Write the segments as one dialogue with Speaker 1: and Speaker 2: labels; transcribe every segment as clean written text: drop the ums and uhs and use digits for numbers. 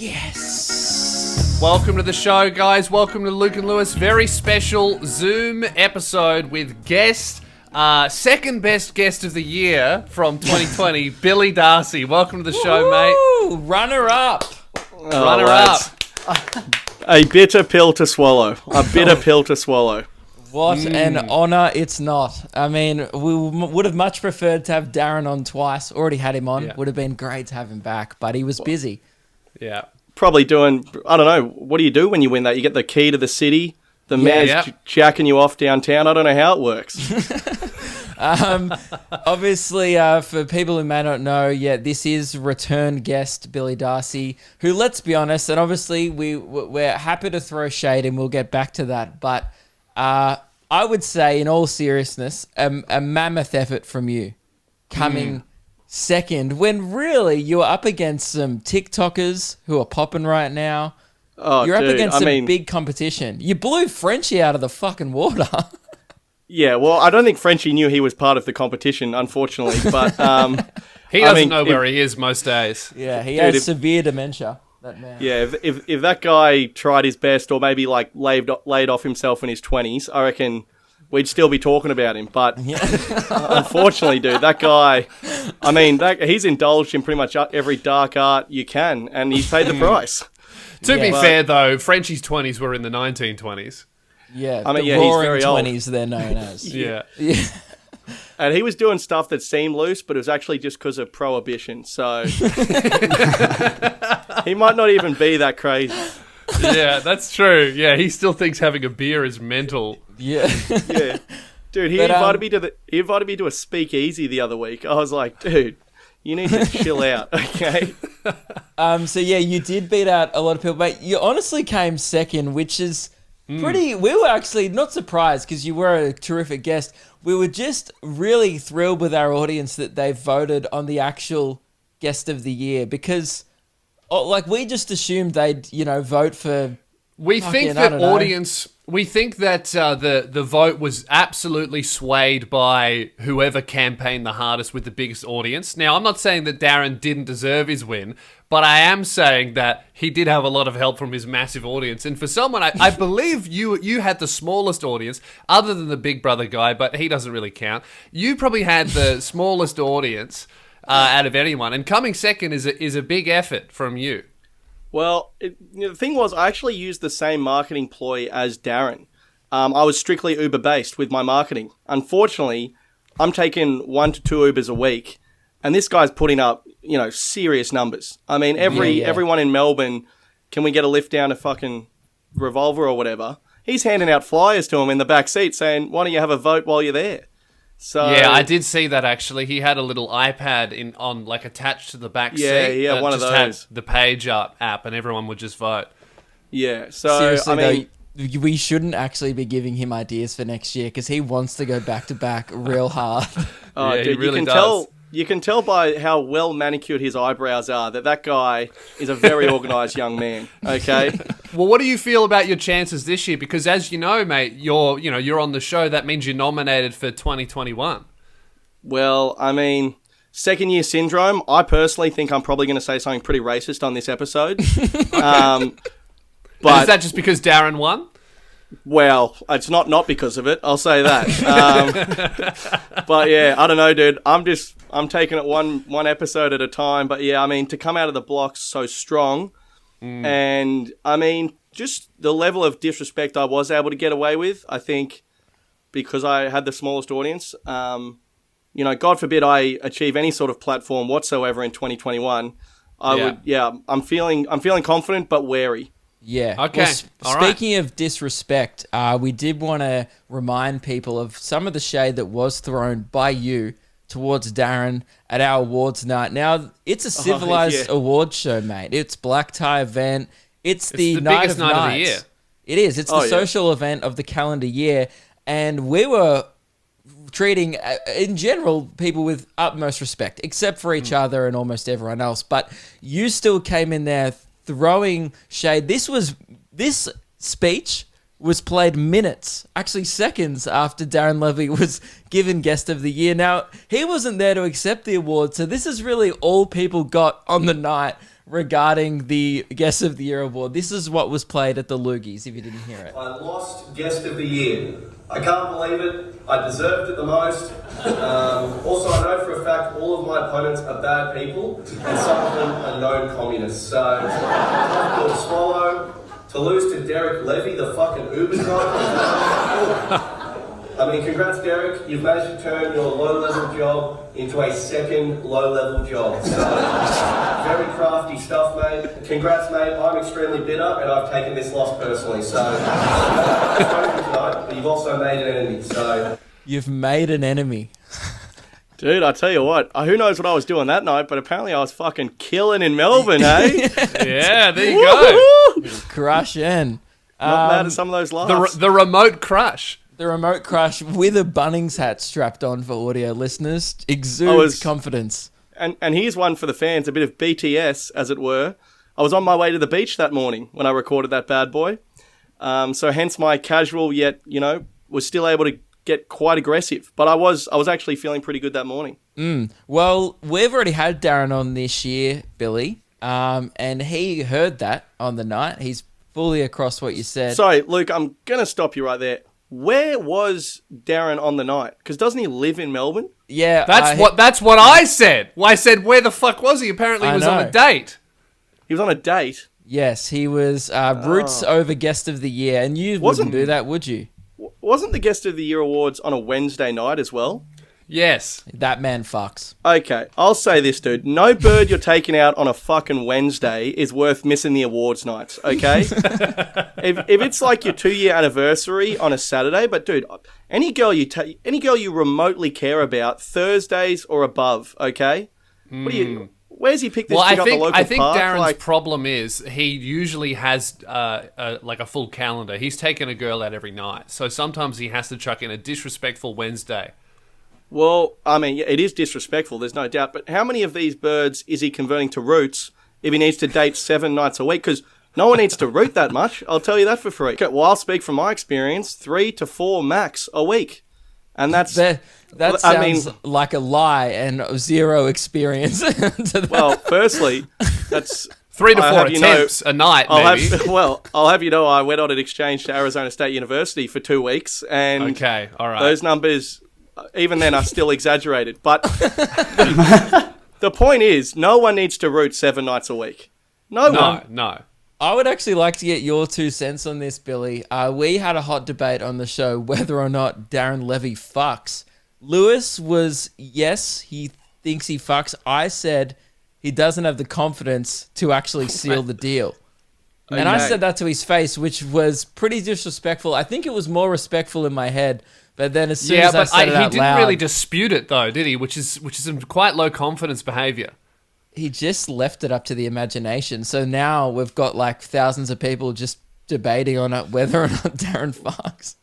Speaker 1: Yes.
Speaker 2: Welcome to the show, guys. Welcome to Luke and Lewis. Very special Zoom episode with second best guest of the year from 2020, Billy Darcy. Welcome to the show, mate.
Speaker 1: Runner up.
Speaker 2: Runner up.
Speaker 3: A bitter pill to swallow. A bitter pill to swallow.
Speaker 1: What an honour it's not. I mean, we would have much preferred to have Darren on twice. Already had him on.
Speaker 2: Yeah.
Speaker 1: Would have been great to have him back, but he was busy.
Speaker 2: Yeah.
Speaker 3: Probably doing, I don't know, what do you do when you win that? You get the key to the city, the mayor's jacking you off downtown. I don't know how it works.
Speaker 1: Obviously, for people who may not know, this is return guest Billy Darcy, who, let's be honest, and obviously we're happy to throw shade and we'll get back to that, but I would say, in all seriousness, a mammoth effort from you coming second when really you're up against some TikTokers who are popping right now.
Speaker 3: Oh,
Speaker 1: You're
Speaker 3: dude,
Speaker 1: up against some big competition. You blew Frenchie out of the fucking water.
Speaker 3: Yeah, well, I don't think Frenchie knew he was part of the competition, unfortunately, but...
Speaker 2: He doesn't know where he is most days.
Speaker 1: Yeah, he has severe dementia, that man.
Speaker 3: Yeah, if that guy tried his best or maybe like laid off himself in his 20s, I reckon we'd still be talking about him. But unfortunately, dude, that guy, I mean, he's indulged in pretty much every dark art you can, and he's paid the price.
Speaker 2: To be fair, though, Frenchie's 20s were in the 1920s.
Speaker 1: Yeah,
Speaker 3: I mean,
Speaker 1: the
Speaker 3: he's
Speaker 1: roaring
Speaker 3: very old.
Speaker 1: 20s they're known as.
Speaker 2: Yeah.
Speaker 3: And he was doing stuff that seemed loose, but it was actually just because of prohibition. So he might not even be that crazy.
Speaker 2: Yeah, that's true. Yeah, he still thinks having a beer is mental.
Speaker 1: Yeah.
Speaker 3: Yeah, dude, he invited me to a speakeasy the other week. I was like, dude, you need to chill out, okay?
Speaker 1: So you did beat out a lot of people, but you honestly came second, which is pretty... We were actually not surprised because you were a terrific guest. We were just really thrilled with our audience that they voted on the actual guest of the year because, we just assumed they'd, vote for...
Speaker 2: We think that the vote was absolutely swayed by whoever campaigned the hardest with the biggest audience. Now, I'm not saying that Darren didn't deserve his win, but I am saying that he did have a lot of help from his massive audience. And for someone, I believe you had the smallest audience, other than the Big Brother guy, but he doesn't really count. You probably had the smallest audience out of anyone. And coming second is a big effort from you.
Speaker 3: Well, the thing was, I actually used the same marketing ploy as Darren. I was strictly Uber-based with my marketing. Unfortunately, I'm taking 1 to 2 Ubers a week, and this guy's putting up, serious numbers. I mean, everyone in Melbourne, can we get a lift down to fucking Revolver or whatever? He's handing out flyers to him in the back seat saying, why don't you have a vote while you're there? So,
Speaker 2: yeah, I did see that actually. He had a little iPad attached to the back seat.
Speaker 3: Yeah, one of those.
Speaker 2: Had the Page Up app, and everyone would just vote.
Speaker 3: Yeah, so
Speaker 1: seriously, we shouldn't actually be giving him ideas for next year because he wants to go back to back real hard.
Speaker 3: Oh,
Speaker 2: yeah,
Speaker 3: dude,
Speaker 2: he really
Speaker 3: you can
Speaker 2: does.
Speaker 3: You can tell by how well manicured his eyebrows are that guy is a very organised young man. Okay.
Speaker 2: Well, what do you feel about your chances this year? Because as you know, mate, you're on the show. That means you're nominated for 2021.
Speaker 3: Well, I mean, second year syndrome. I personally think I'm probably going to say something pretty racist on this episode.
Speaker 2: But is that just because Darren won?
Speaker 3: Well, it's not because of it. I'll say that. But yeah, I don't know, dude. I'm taking it one episode at a time. But yeah, I mean, to come out of the blocks so strong, and I mean, just the level of disrespect I was able to get away with, I think, because I had the smallest audience. God forbid I achieve any sort of platform whatsoever in 2021. I'm feeling confident but wary.
Speaker 1: Yeah.
Speaker 2: Okay.
Speaker 1: Well, speaking of disrespect, we did want to remind people of some of the shade that was thrown by you towards Darren at our awards night. Now, it's a civilized awards show, mate. It's black tie event. It's the night
Speaker 2: biggest
Speaker 1: of
Speaker 2: night
Speaker 1: nights.
Speaker 2: of the year.
Speaker 1: It is. It's the social event of the calendar year. And we were treating, in general, people with utmost respect, except for each other and almost everyone else. But you still came in there throwing shade. This speech was played minutes, actually seconds after Darren Levy was given Guest of the Year. Now, he wasn't there to accept the award, so this is really all people got on the night regarding the Guest of the Year award. This is what was played at the Loogies, if you didn't hear it.
Speaker 4: I lost Guest of the Year. I can't believe it. I deserved it the most. Also, I know for a fact all of my opponents are bad people, and some of them are known communists. So, difficult to swallow. To lose to Derek Levy, the fucking Uber driver. I mean, congrats, Derek. You've managed to turn your low-level job into a second low-level job. So, very crafty stuff, mate. Congrats, mate. I'm extremely bitter, and I've taken this loss personally. So, tonight, but you've also made an enemy. So,
Speaker 1: You've made an enemy.
Speaker 3: Dude, I tell you what, who knows what I was doing that night, but apparently I was fucking killing in Melbourne, eh?
Speaker 2: Yeah, there you go.
Speaker 3: Woo-hoo!
Speaker 1: Crush in.
Speaker 3: Not bad at some of those laughs.
Speaker 2: The remote crush.
Speaker 1: The remote crush with a Bunnings hat strapped on for audio listeners exudes confidence.
Speaker 3: And here's one for the fans, a bit of BTS, as it were. I was on my way to the beach that morning when I recorded that bad boy. So hence my casual yet, was still able to get quite aggressive. But I was actually feeling pretty good that morning.
Speaker 1: Well, we've already had Darren on this year, Billy, and he heard that on the night. He's fully across what you said.
Speaker 3: Sorry, Luke, I'm going to stop you right there. Where was Darren on the night? Because doesn't he live in Melbourne?
Speaker 1: Yeah.
Speaker 2: That's what I said. Well, I said, where the fuck was he? Apparently he was on a date.
Speaker 3: He was on a date?
Speaker 1: Yes, he was Roots over Guest of the Year, and you wouldn't do that, would you?
Speaker 3: Wasn't the Guest of the Year awards on a Wednesday night as well?
Speaker 2: Yes.
Speaker 1: That man fucks.
Speaker 3: Okay, I'll say this, dude. No bird you're taking out on a fucking Wednesday is worth missing the awards nights, okay? if it's like your 2-year anniversary on a Saturday, but dude, any girl you remotely care about, Thursdays or above, okay? Where's he picked this chick up the local park?
Speaker 2: I think Darren's problem is he usually has like a full calendar. He's taken a girl out every night, so sometimes he has to chuck in a disrespectful Wednesday.
Speaker 3: Well, I mean, it is disrespectful, there's no doubt, but how many of these birds is he converting to roots if he needs to date 7 nights a week? Because no one needs to root that much, I'll tell you that for free. Okay, well, I'll speak from my experience, 3 to 4 max a week. And that's...
Speaker 1: That sounds like a lie and zero experience.
Speaker 3: Well, firstly, that's...
Speaker 2: 3 to 4 attempts a night, maybe.
Speaker 3: I'll have you know I went on an exchange to Arizona State University for 2 weeks, and
Speaker 2: okay, all right.
Speaker 3: Those numbers... even then are still exaggerated. But the point is, no one needs to root 7 nights a week. No one.
Speaker 2: No.
Speaker 1: I would actually like to get your 2 cents on this, Billy. We had a hot debate on the show whether or not Darren Levy fucks. Lewis was, yes, he thinks he fucks. I said he doesn't have the confidence to actually seal the deal. Okay. And I said that to his face, which was pretty disrespectful. I think it was more respectful in my head. But then as soon as I said it out
Speaker 2: he didn't
Speaker 1: loud,
Speaker 2: really dispute it though, did he? Which is some quite low confidence behavior.
Speaker 1: He just left it up to the imagination. So now we've got like thousands of people just debating on it whether or not Darren fucks.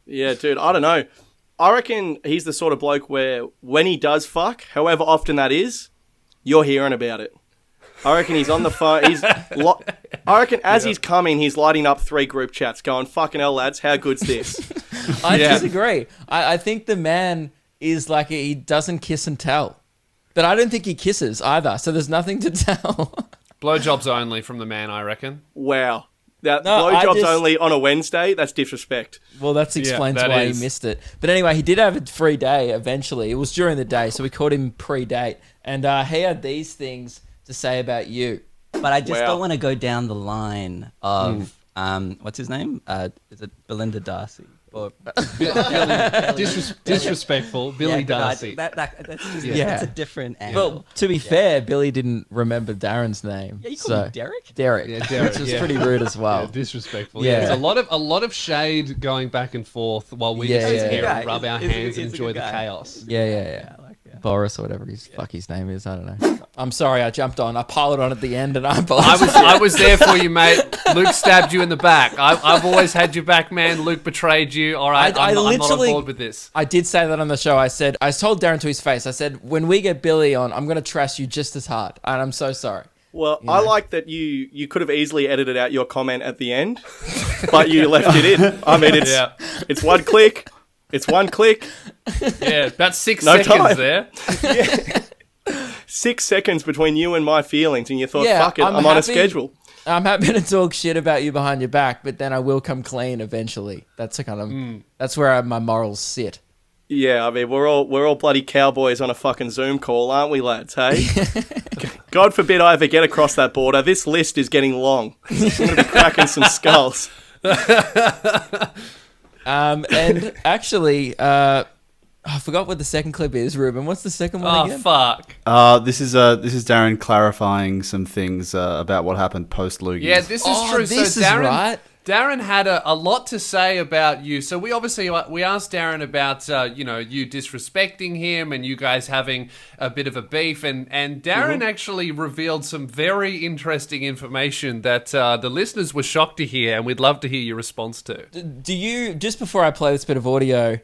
Speaker 3: Yeah, dude, I don't know. I reckon he's the sort of bloke where when he does fuck, however often that is, you're hearing about it. I reckon he's on the phone. I reckon as he's coming, he's lighting up 3 group chats going, fucking hell, lads, how good's this?
Speaker 1: I disagree. I think the man is like, he doesn't kiss and tell. But I don't think he kisses either, so there's nothing to tell.
Speaker 2: Blowjobs only from the man, I reckon.
Speaker 3: Wow. Blowjobs only on a Wednesday? That's disrespect.
Speaker 1: Well, that explains why he missed it. But anyway, he did have a free day eventually. It was during the day, so we called him pre-date. And he had these things to say about you.
Speaker 5: But I just don't want to go down the line of, what's his name? Is it Belinda Darcy? Or
Speaker 6: disrespectful, Billy Darcy.
Speaker 5: That's a different angle.
Speaker 1: Well, to be fair, Billy didn't remember Darren's name.
Speaker 5: Yeah, you called him Derek?
Speaker 1: Derek.
Speaker 6: Yeah, Derek.
Speaker 1: Which was pretty rude as well.
Speaker 6: Yeah, disrespectful.
Speaker 1: Yeah.
Speaker 6: There's a lot of shade going back and forth while we just sit here and rub our hands and enjoy the chaos.
Speaker 1: Yeah. Boris or whatever his name is. I don't know. I'm sorry, I jumped on. I piled on at the end and I apologize.
Speaker 2: I was there for you, mate. Luke stabbed you in the back. I've always had your back, man. Luke betrayed you. All right, I'm not on board with this.
Speaker 1: I did say that on the show. I told Darren to his face, I said, when we get Billy on, I'm going to trash you just as hard. And I'm so sorry.
Speaker 3: Well, I like that you could have easily edited out your comment at the end, but you left it in. I mean, it's one click. It's one click.
Speaker 2: Yeah, about 6
Speaker 3: No
Speaker 2: seconds
Speaker 3: time.
Speaker 2: there.
Speaker 3: 6 seconds between you and my feelings, and you thought,
Speaker 1: Yeah,
Speaker 3: fuck it,
Speaker 1: I'm
Speaker 3: I'm on a
Speaker 1: happy-
Speaker 3: schedule.
Speaker 1: I'm happy to talk shit about you behind your back, but then I will come clean eventually. That's that's where my morals sit.
Speaker 3: Yeah, I mean, we're all bloody cowboys on a fucking Zoom call, aren't we, lads, hey? God forbid I ever get across that border. This list is getting long. I'm going to be cracking some skulls.
Speaker 1: And actually, I forgot what the second clip is, Ruben. What's the second one
Speaker 2: Oh,
Speaker 1: again?
Speaker 2: fuck.
Speaker 7: This is Darren clarifying some things about what happened post Loogies.
Speaker 2: Yeah, this is true.
Speaker 1: This
Speaker 2: So
Speaker 1: is
Speaker 2: Darren,
Speaker 1: right.
Speaker 2: Darren had a lot to say about you. So we obviously we asked Darren about you disrespecting him and you guys having a bit of a beef, and Darren actually revealed some very interesting information that the listeners were shocked to hear, and we'd love to hear your response to.
Speaker 1: Do you, just before I play this bit of audio,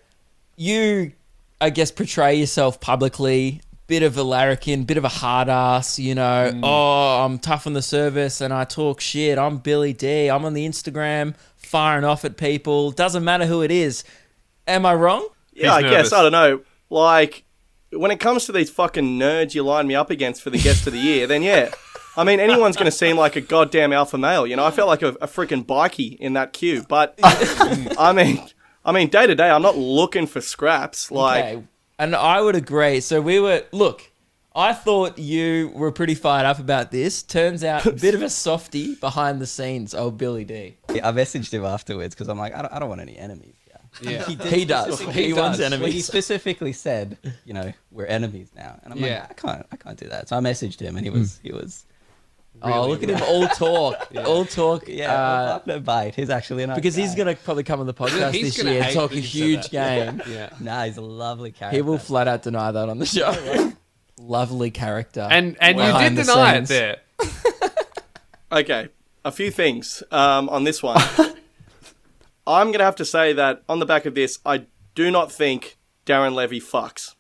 Speaker 1: you, I guess, portray yourself publicly, bit of a larrikin, bit of a hard ass, oh, I'm tough on the service and I talk shit. I'm Billy D. I'm on the Instagram firing off at people. Doesn't matter who it is. Am I wrong?
Speaker 3: Yeah, I
Speaker 2: He's
Speaker 3: guess.
Speaker 2: nervous.
Speaker 3: I don't know. Like, when it comes to these fucking nerds you line me up against for the guest of the year, then yeah. I mean, anyone's going to seem like a goddamn alpha male, I felt like a freaking bikie in that queue. But, I mean, day to day, I'm not looking for scraps. Like,
Speaker 1: Okay. And I would agree. So I thought you were pretty fired up about this. Turns out a bit of a softie behind the scenes, old Billy D.
Speaker 5: I messaged him afterwards because I'm like, I don't want any enemies.
Speaker 2: Yeah.
Speaker 1: He does. He wants
Speaker 2: does.
Speaker 5: Well, he
Speaker 1: enemies.
Speaker 5: specifically said, we're enemies now, and I'm
Speaker 2: Yeah.
Speaker 5: like, I can't do that. So I messaged him, and he was,
Speaker 1: Oh, look at him, all talk. All talk.
Speaker 5: up no bite. He's actually a nice
Speaker 1: Because he's
Speaker 5: guy.
Speaker 1: going to probably come on the podcast
Speaker 2: He's
Speaker 1: this
Speaker 2: gonna
Speaker 1: year and
Speaker 2: hate
Speaker 1: talk
Speaker 2: that
Speaker 1: a
Speaker 2: you said
Speaker 1: huge
Speaker 2: that.
Speaker 1: game.
Speaker 2: Yeah.
Speaker 5: Nah, he's a lovely character.
Speaker 1: He will flat out deny that on the show. Lovely character.
Speaker 2: And you
Speaker 1: Behind
Speaker 2: did
Speaker 1: the
Speaker 2: deny it
Speaker 1: scenes.
Speaker 2: there.
Speaker 3: okay, a few things on this one. I'm going to have to say that on the back of this, I do not think Darren Levy fucks.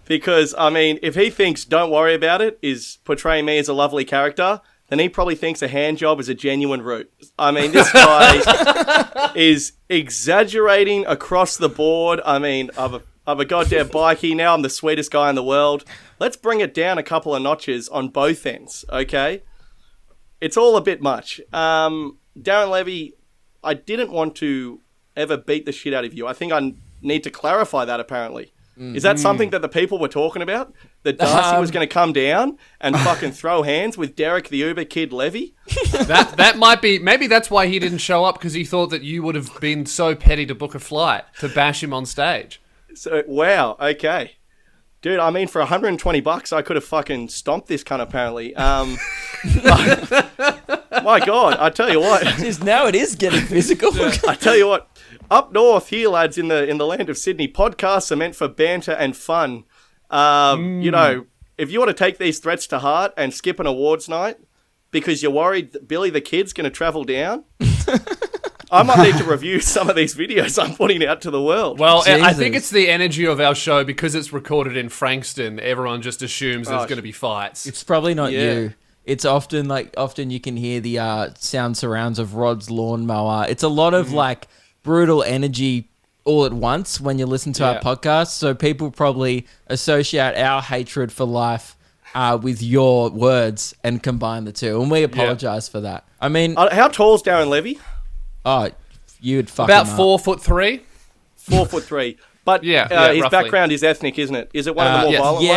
Speaker 3: Because, I mean, if he thinks don't worry about it is portraying me as a lovely character, then he probably thinks a hand job is a genuine route. I mean, this guy is exaggerating across the board. I mean, I'm a goddamn bikie now. I'm the sweetest guy in the world. Let's bring it down a couple of notches on both ends, okay? It's all a bit much. Darren Levy, I didn't want to ever beat the shit out of you. I think I need to clarify that, apparently. Is that something that the people were talking about? That Darcy was going to come down and fucking throw hands with Derek the Uber Kid Levy?
Speaker 2: That might be, maybe that's why he didn't show up, because he thought that you would have been so petty to book a flight to bash him on stage.
Speaker 3: So, wow, okay. Dude, I mean, for $120, I could have fucking stomped this cunt, apparently. My God, I tell you what.
Speaker 1: Jeez, now it is getting physical.
Speaker 3: I tell you what. Up north here, lads, in the land of Sydney, podcasts are meant for banter and fun. If you want to take these threats to heart and skip an awards night because you're worried that Billy the Kid's going to travel down, I might need to review some of these videos I'm putting out to the world.
Speaker 2: Well, I
Speaker 1: Jesus.
Speaker 2: think it's the energy of our show, because it's recorded in Frankston. Everyone just assumes there's going to be fights.
Speaker 1: It's probably not
Speaker 3: Yeah.
Speaker 1: you. It's often you can hear the sound surrounds of Rod's lawnmower. It's a lot of brutal energy all at once when you listen to our
Speaker 2: Yeah.
Speaker 1: podcast. So people probably associate our hatred for life with your words and combine the two. And we apologize for that. I mean,
Speaker 3: How tall's Darren Levy?
Speaker 1: you'd fuck
Speaker 2: About
Speaker 1: him up.
Speaker 2: 4'3".
Speaker 3: 4'3". But
Speaker 2: Yeah,
Speaker 3: his
Speaker 2: roughly.
Speaker 3: background is ethnic, isn't it? Is it one of the more
Speaker 2: yes.
Speaker 3: violent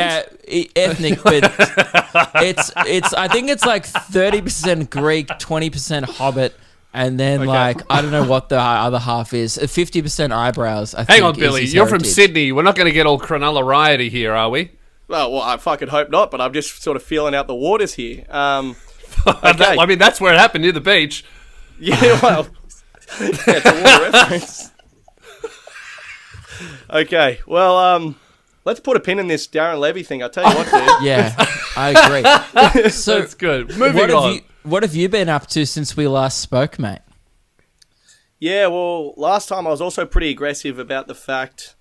Speaker 3: ones?
Speaker 1: Ethnic, but it's. I think it's like 30% Greek, 20% Hobbit, and then I don't know what the other half is. 50% eyebrows. I
Speaker 2: Hang
Speaker 1: think
Speaker 2: on,
Speaker 1: is
Speaker 2: Billy.
Speaker 1: his
Speaker 2: You're from
Speaker 1: heritage.
Speaker 2: Sydney. We're not going to get all Cronulla rioty here, are we?
Speaker 3: Well, I fucking hope not, but I'm just sort of feeling out the waters here.
Speaker 2: I mean, that's where it happened, near the beach.
Speaker 3: Yeah, well, it's a water reference. Okay, well, let's put a pin in this Darren Levy thing. I tell you what, dude.
Speaker 1: Yeah, I agree. So
Speaker 2: That's good. Moving on.
Speaker 1: What have you been up to since we last spoke, mate?
Speaker 3: Yeah, well, last time I was also pretty aggressive about the fact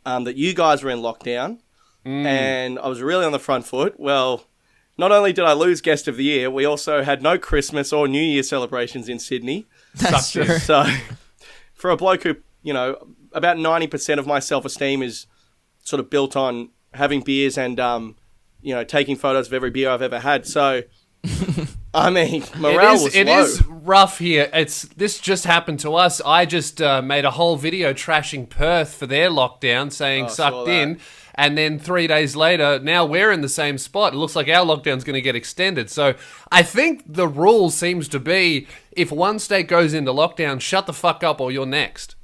Speaker 3: that you guys were in lockdown. and I was really on the front foot. Well, not only did I lose Guest of the Year, we also had no Christmas or New Year celebrations in Sydney.
Speaker 1: That's true.
Speaker 3: So, for a bloke who, about 90% of my self-esteem is sort of built on having beers and, taking photos of every beer I've ever had. So, I mean, morale was low.
Speaker 2: It is rough here. This just happened to us. I just made a whole video trashing Perth for their lockdown, saying sucked in. And then 3 days later, now we're in the same spot. It looks like our lockdown's going to get extended. So I think the rule seems to be, if one state goes into lockdown, shut the fuck up or you're next.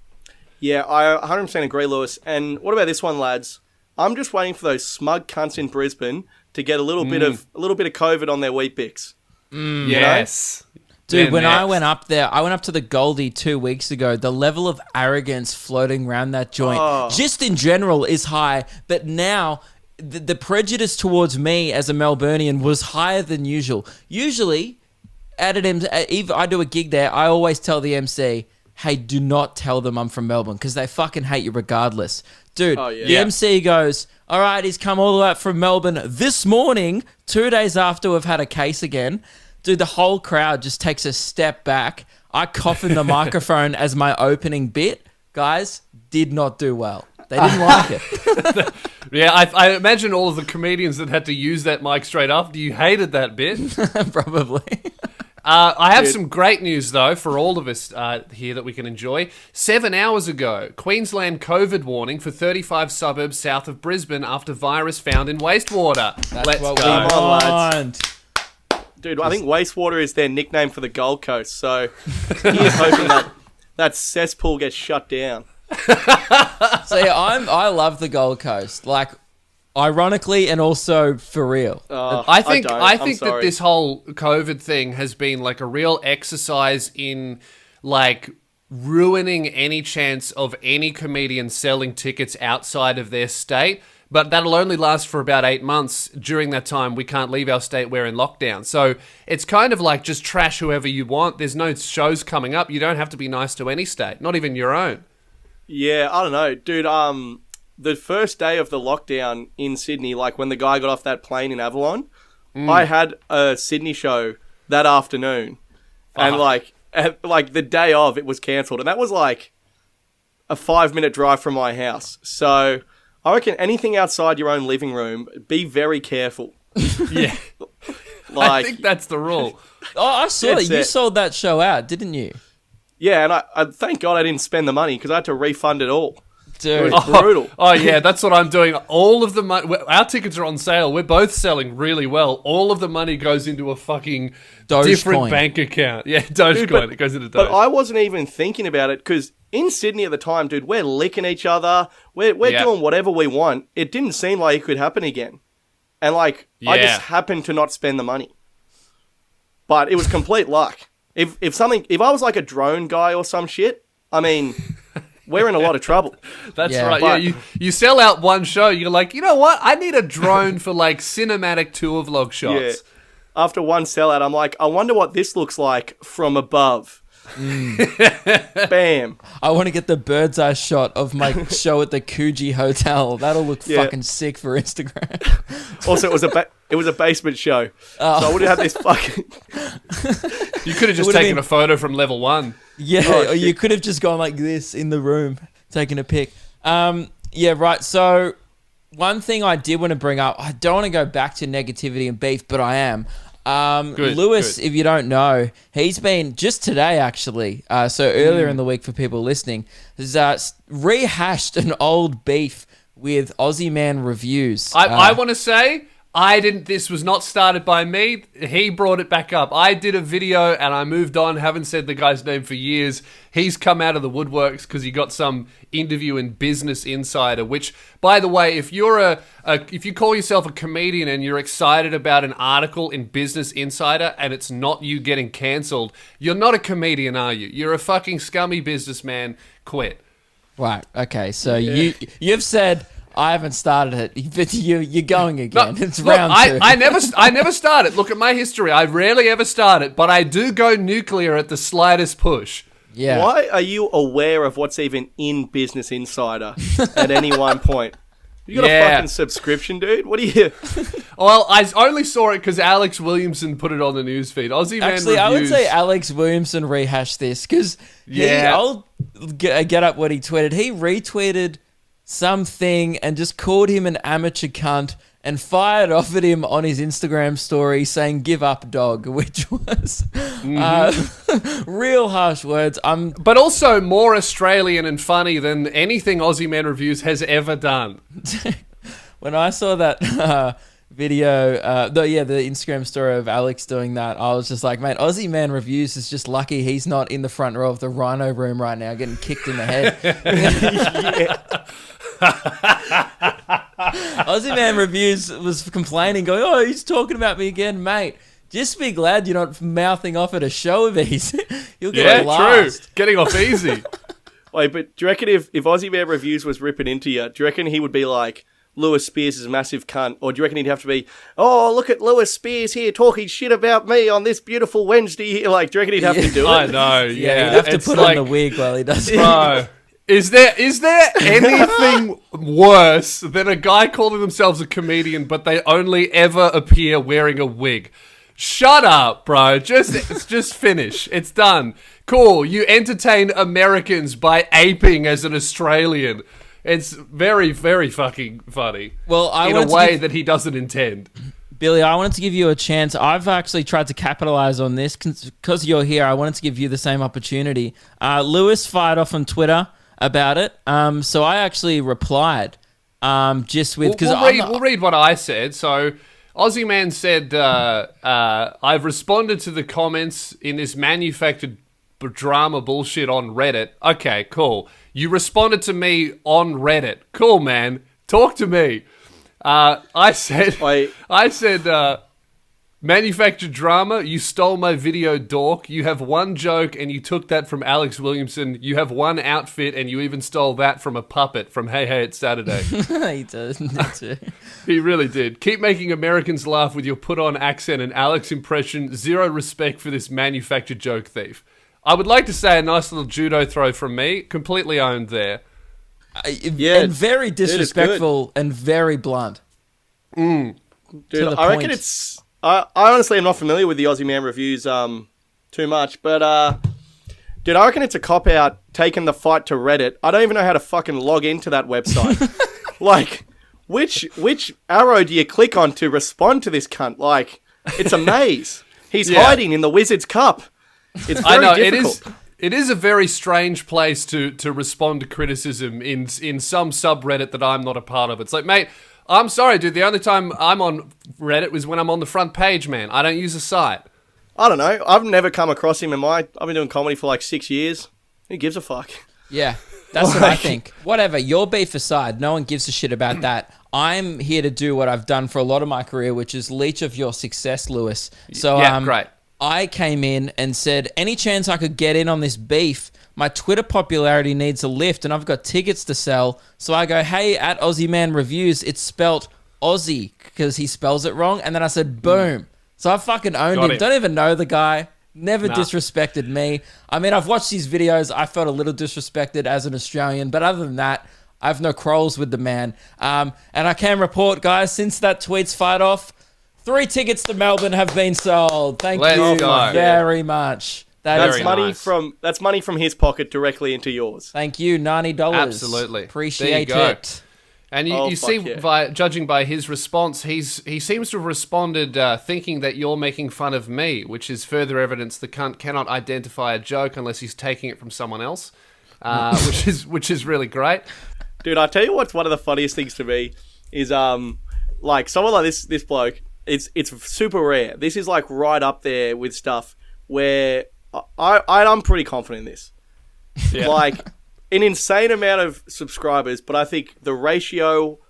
Speaker 3: Yeah, I 100% agree, Lewis. And what about this one, lads? I'm just waiting for those smug cunts in Brisbane to get a little bit of COVID on their Weet Bix.
Speaker 2: Yes.
Speaker 1: Dude, when I went up there, I went up to the Goldie 2 weeks ago. The level of arrogance floating around that joint, just in general, is high. But now, the prejudice towards me as a Melburnian was higher than usual. Usually, if I do a gig there, I always tell the MC, hey, do not tell them I'm from Melbourne, because they fucking hate you regardless. Dude, the MC goes, all right, he's come all the way up from Melbourne this morning, 2 days after we've had a case again. Dude, the whole crowd just takes a step back. I cough in the microphone as my opening bit. Guys, did not do well. They didn't like it.
Speaker 2: Yeah, I imagine all of the comedians that had to use that mic straight after you hated that bit.
Speaker 1: Probably.
Speaker 2: I have some great news, though, for all of us here that we can enjoy. 7 hours ago, Queensland COVID warning for 35 suburbs south of Brisbane after virus found in wastewater. Let's go.
Speaker 3: Come on, lads. Dude, I think wastewater is their nickname for the Gold Coast, so here's hoping that cesspool gets shut down.
Speaker 1: See, I love the Gold Coast, like, ironically and also for real.
Speaker 2: I think that this whole COVID thing has been like a real exercise in like ruining any chance of any comedian selling tickets outside of their state. But that'll only last for about 8 months. During that time, we can't leave our state. We're in lockdown. So it's kind of like just trash whoever you want. There's no shows coming up. You don't have to be nice to any state, not even your own.
Speaker 3: Yeah, I don't know. Dude, the first day of the lockdown in Sydney, like when the guy got off that plane in Avalon, I had a Sydney show that afternoon. And like the day of, it was cancelled. And that was like a 5-minute drive from my house. So I reckon anything outside your own living room, be very careful.
Speaker 2: Yeah. I think that's the rule.
Speaker 1: I saw it. You sold that show out, didn't you?
Speaker 3: Yeah, and I thank God I didn't spend the money because I had to refund it all.
Speaker 1: Dude.
Speaker 3: It was brutal.
Speaker 2: Oh, yeah, that's what I'm doing. All of the money, our tickets are on sale. We're both selling really well. All of the money goes into a fucking different bank account. Yeah, Dogecoin. It goes into Doge.
Speaker 3: But I wasn't even thinking about it because in Sydney at the time, dude, we're licking each other. We're doing whatever we want. It didn't seem like it could happen again. And I just happened to not spend the money. But it was complete luck. If I was like a drone guy or some shit, I mean, we're in a lot of trouble.
Speaker 2: That's right. Yeah, you sell out one show, you're like, you know what? I need a drone for like cinematic tour vlog shots. Yeah.
Speaker 3: After one sellout, I'm like, I wonder what this looks like from above. Bam.
Speaker 1: I want to get the bird's eye shot of my show at the Coogee Hotel. That'll look fucking sick for Instagram.
Speaker 3: Also, it was a basement show. So I would have had this fucking...
Speaker 2: You could have just taken a photo from level 1.
Speaker 1: Yeah, or you could have just gone like this in the room, taking a pic. Yeah, right. So one thing I did want to bring up, I don't want to go back to negativity and beef, but I am. Lewis, if you don't know, he's been just today actually, so earlier in the week for people listening, has rehashed an old beef with Aussie Man Reviews.
Speaker 2: I want to say, this was not started by me. He brought it back up. I did a video and I moved on. Haven't said the guy's name for years. He's come out of the woodworks because he got some interview in Business Insider, which, by the way, if you're if you call yourself a comedian and you're excited about an article in Business Insider and it's not you getting cancelled, you're not a comedian, are you? You're a fucking scummy businessman. Quit.
Speaker 1: Right. Okay. So you've said, I haven't started it, but you're going again. No, it's round 2.
Speaker 2: I never start it. Look at my history. I rarely ever start it, but I do go nuclear at the slightest push.
Speaker 1: Yeah.
Speaker 3: Why are you aware of what's even in Business Insider at any one point? You got a fucking subscription, dude? What are you...
Speaker 2: Well, I only saw it because Alex Williamson put it on the newsfeed. Aussie Man
Speaker 1: Actually, I would
Speaker 2: Reviews.
Speaker 1: say Alex Williamson rehashed this because I'll get up what he tweeted. He retweeted something and just called him an amateur cunt and fired off at him on his Instagram story saying "give up, dog," which was real harsh words.
Speaker 2: But also more Australian and funny than anything Aussie Man Reviews has ever done.
Speaker 1: When I saw that video, the Instagram story of Alex doing that, I was just like, mate, Aussie Man Reviews is just lucky he's not in the front row of the Rhino room right now getting kicked in the head. Aussie Man Reviews was complaining, going, oh, he's talking about me again, mate. Just be glad you're not mouthing off at a show of his. You'll get last.
Speaker 2: True. Getting off easy.
Speaker 3: Wait, but do you reckon if Aussie Man Reviews was ripping into you, do you reckon he would be like, Lewis Spears is a massive cunt? Or do you reckon he'd have to be, oh, look at Lewis Spears here talking shit about me on this beautiful Wednesday? Like, do you reckon he'd have to do it?
Speaker 2: I know, yeah.
Speaker 1: He'd have to put on the wig while he does it.
Speaker 2: Bro, is there anything worse than a guy calling themselves a comedian but they only ever appear wearing a wig? Shut up, bro. Just finish. It's done. Cool. You entertain Americans by aping as an Australian. It's very, very fucking funny.
Speaker 1: Well,
Speaker 2: in a way that he doesn't intend.
Speaker 1: Billy, I wanted to give you a chance. I've actually tried to capitalize on this because you're here. I wanted to give you the same opportunity. Lewis fired off on Twitter about it, so I actually replied. Just with because
Speaker 2: we'll read what I said. So Aussie Man said, "I've responded to the comments in this manufactured drama bullshit on Reddit." Okay, cool. You responded to me on Reddit. Cool, man. Talk to me. I said, manufactured drama. You stole my video, dork. You have one joke and you took that from Alex Williamson. You have one outfit and you even stole that from a puppet from Hey Hey It's Saturday.
Speaker 1: he does.
Speaker 2: He really did. Keep making Americans laugh with your put-on accent and Alex impression. Zero respect for this manufactured joke thief. I would like to say a nice little judo throw from me. Completely owned there.
Speaker 1: And very disrespectful and very blunt.
Speaker 3: Dude, I reckon it's... I honestly am not familiar with the Aussie Man Reviews too much, but dude, I reckon it's a cop-out taking the fight to Reddit. I don't even know how to fucking log into that website. Like, which arrow do you click on to respond to this cunt? Like, it's a maze. He's hiding in the Wizard's Cup. It's very difficult.
Speaker 2: It is a very strange place to respond to criticism in some subreddit that I'm not a part of. It's like, mate, I'm sorry, dude. The only time I'm on Reddit was when I'm on the front page, man. I don't use a site.
Speaker 3: I don't know. I've never come across him I've been doing comedy for like 6 years. Who gives a fuck?
Speaker 1: Yeah, that's what I think. Whatever, your beef aside, no one gives a shit about that. I'm here to do what I've done for a lot of my career, which is leech of your success, Lewis. So,
Speaker 2: great.
Speaker 1: I came in and said, any chance I could get in on this beef? My Twitter popularity needs a lift and I've got tickets to sell. So I go, hey, at Aussie Man Reviews, it's spelt Aussie because he spells it wrong. And then I said, boom. So I fucking owned him. Don't even know the guy. Never disrespected me. I mean, I've watched these videos. I felt a little disrespected as an Australian. But other than that, I have no quarrels with the man. And I can report, guys, since that tweet's fired off, 3 tickets to Melbourne have been sold. Thank you very much.
Speaker 3: That's money from his pocket directly into yours.
Speaker 1: Thank you, $90.
Speaker 2: Absolutely.
Speaker 1: Appreciate it.
Speaker 2: And you see, judging by his response, he seems to have responded thinking that you're making fun of me, which is further evidence the cunt cannot identify a joke unless he's taking it from someone else, which is really great.
Speaker 3: Dude, I tell you what's one of the funniest things to me is like someone like this bloke. It's super rare. This is like right up there with stuff where I'm pretty confident in this. Yeah. Like an insane amount of subscribers, but I think the ratio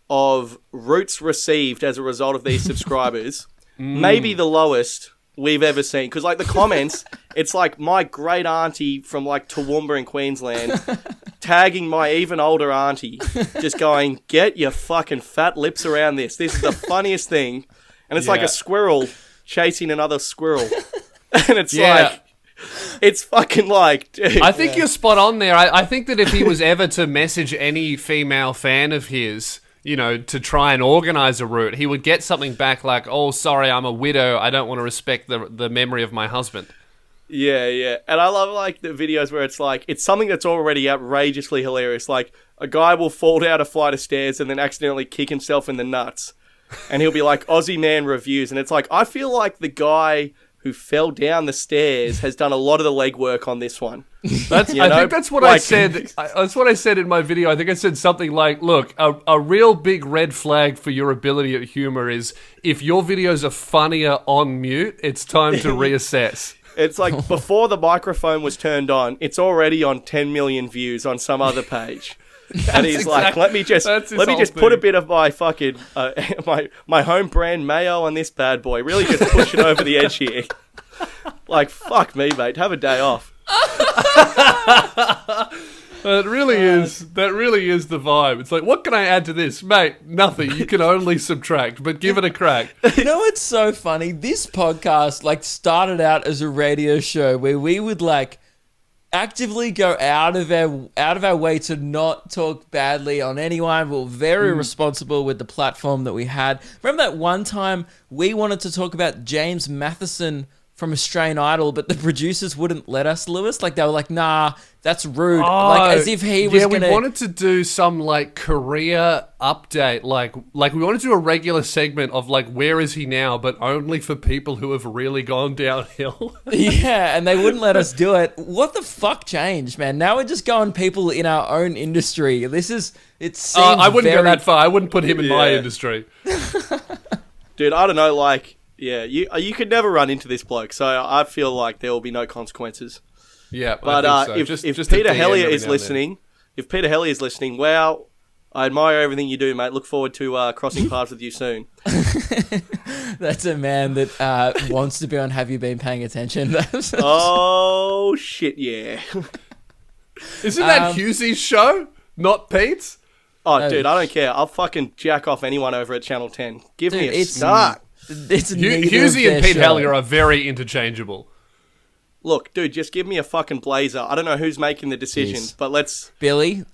Speaker 3: of roots received as a result of these subscribers may be the lowest we've ever seen. Because like the comments, it's like my great auntie from like Toowoomba in Queensland tagging my even older auntie, just going, get your fucking fat lips around this. This is the funniest thing. And it's like a squirrel chasing another squirrel. And it's like, it's fucking like, dude.
Speaker 2: I think you're spot on there. I think that if he was ever to message any female fan of his, to try and organize a route, he would get something back like, "Oh, sorry, I'm a widow. I don't want to respect the memory of my husband."
Speaker 3: Yeah. And I love, like, the videos where it's like, it's something that's already outrageously hilarious. Like, a guy will fall down a flight of stairs and then accidentally kick himself in the nuts. And he'll be like, Aussie Man reviews. And it's like, I feel like the guy who fell down the stairs has done a lot of the legwork on this one.
Speaker 2: I think that's what I said. That's what I said in my video. I think I said something like, "Look, a real big red flag for your ability at humor is if your videos are funnier on mute, it's time to reassess."
Speaker 3: It's like before the microphone was turned on, it's already on 10 million views on some other page. And he's like, let me just put a bit of my fucking my home brand mayo on this bad boy. Really just push it over the edge here. Like, fuck me, mate. Have a day off.
Speaker 2: That really is the vibe. It's like, what can I add to this? Mate, nothing. You can only subtract, but give it a crack.
Speaker 1: You know what's so funny? This podcast like started out as a radio show where we would like actively go out of our way to not talk badly on anyone. We were very responsible with the platform that we had. Remember that one time we wanted to talk about James Matheson from Australian Idol, but the producers wouldn't let us, Lewis? Like, they were like, nah, that's rude. Like, as if he was
Speaker 2: we wanted to do some, like, career update. Like we wanted to do a regular segment of, like, where is he now, but only for people who have really gone downhill.
Speaker 1: Yeah, and they wouldn't let us do it. What the fuck changed, man? Now we're just going people in our own industry. It seems
Speaker 2: I wouldn't go that far. I wouldn't put him in my industry.
Speaker 3: Dude, I don't know, like... Yeah, you could never run into this bloke, so I feel like there will be no consequences.
Speaker 2: Yeah,
Speaker 3: but
Speaker 2: I think so.
Speaker 3: if Peter Hellier is listening, wow, I admire everything you do, mate. Look forward to crossing paths with you soon.
Speaker 1: That's a man that wants to be on Have You Been Paying Attention?
Speaker 3: Oh, shit, yeah.
Speaker 2: Isn't that Hughesy's show, not Pete's?
Speaker 3: Oh, dude, I don't care. I'll fucking jack off anyone over at Channel 10. Give me a start.
Speaker 2: Hughes and Pete Hellier are very interchangeable.
Speaker 3: Look, dude, just give me a fucking blazer. I don't know who's making the decisions, but let's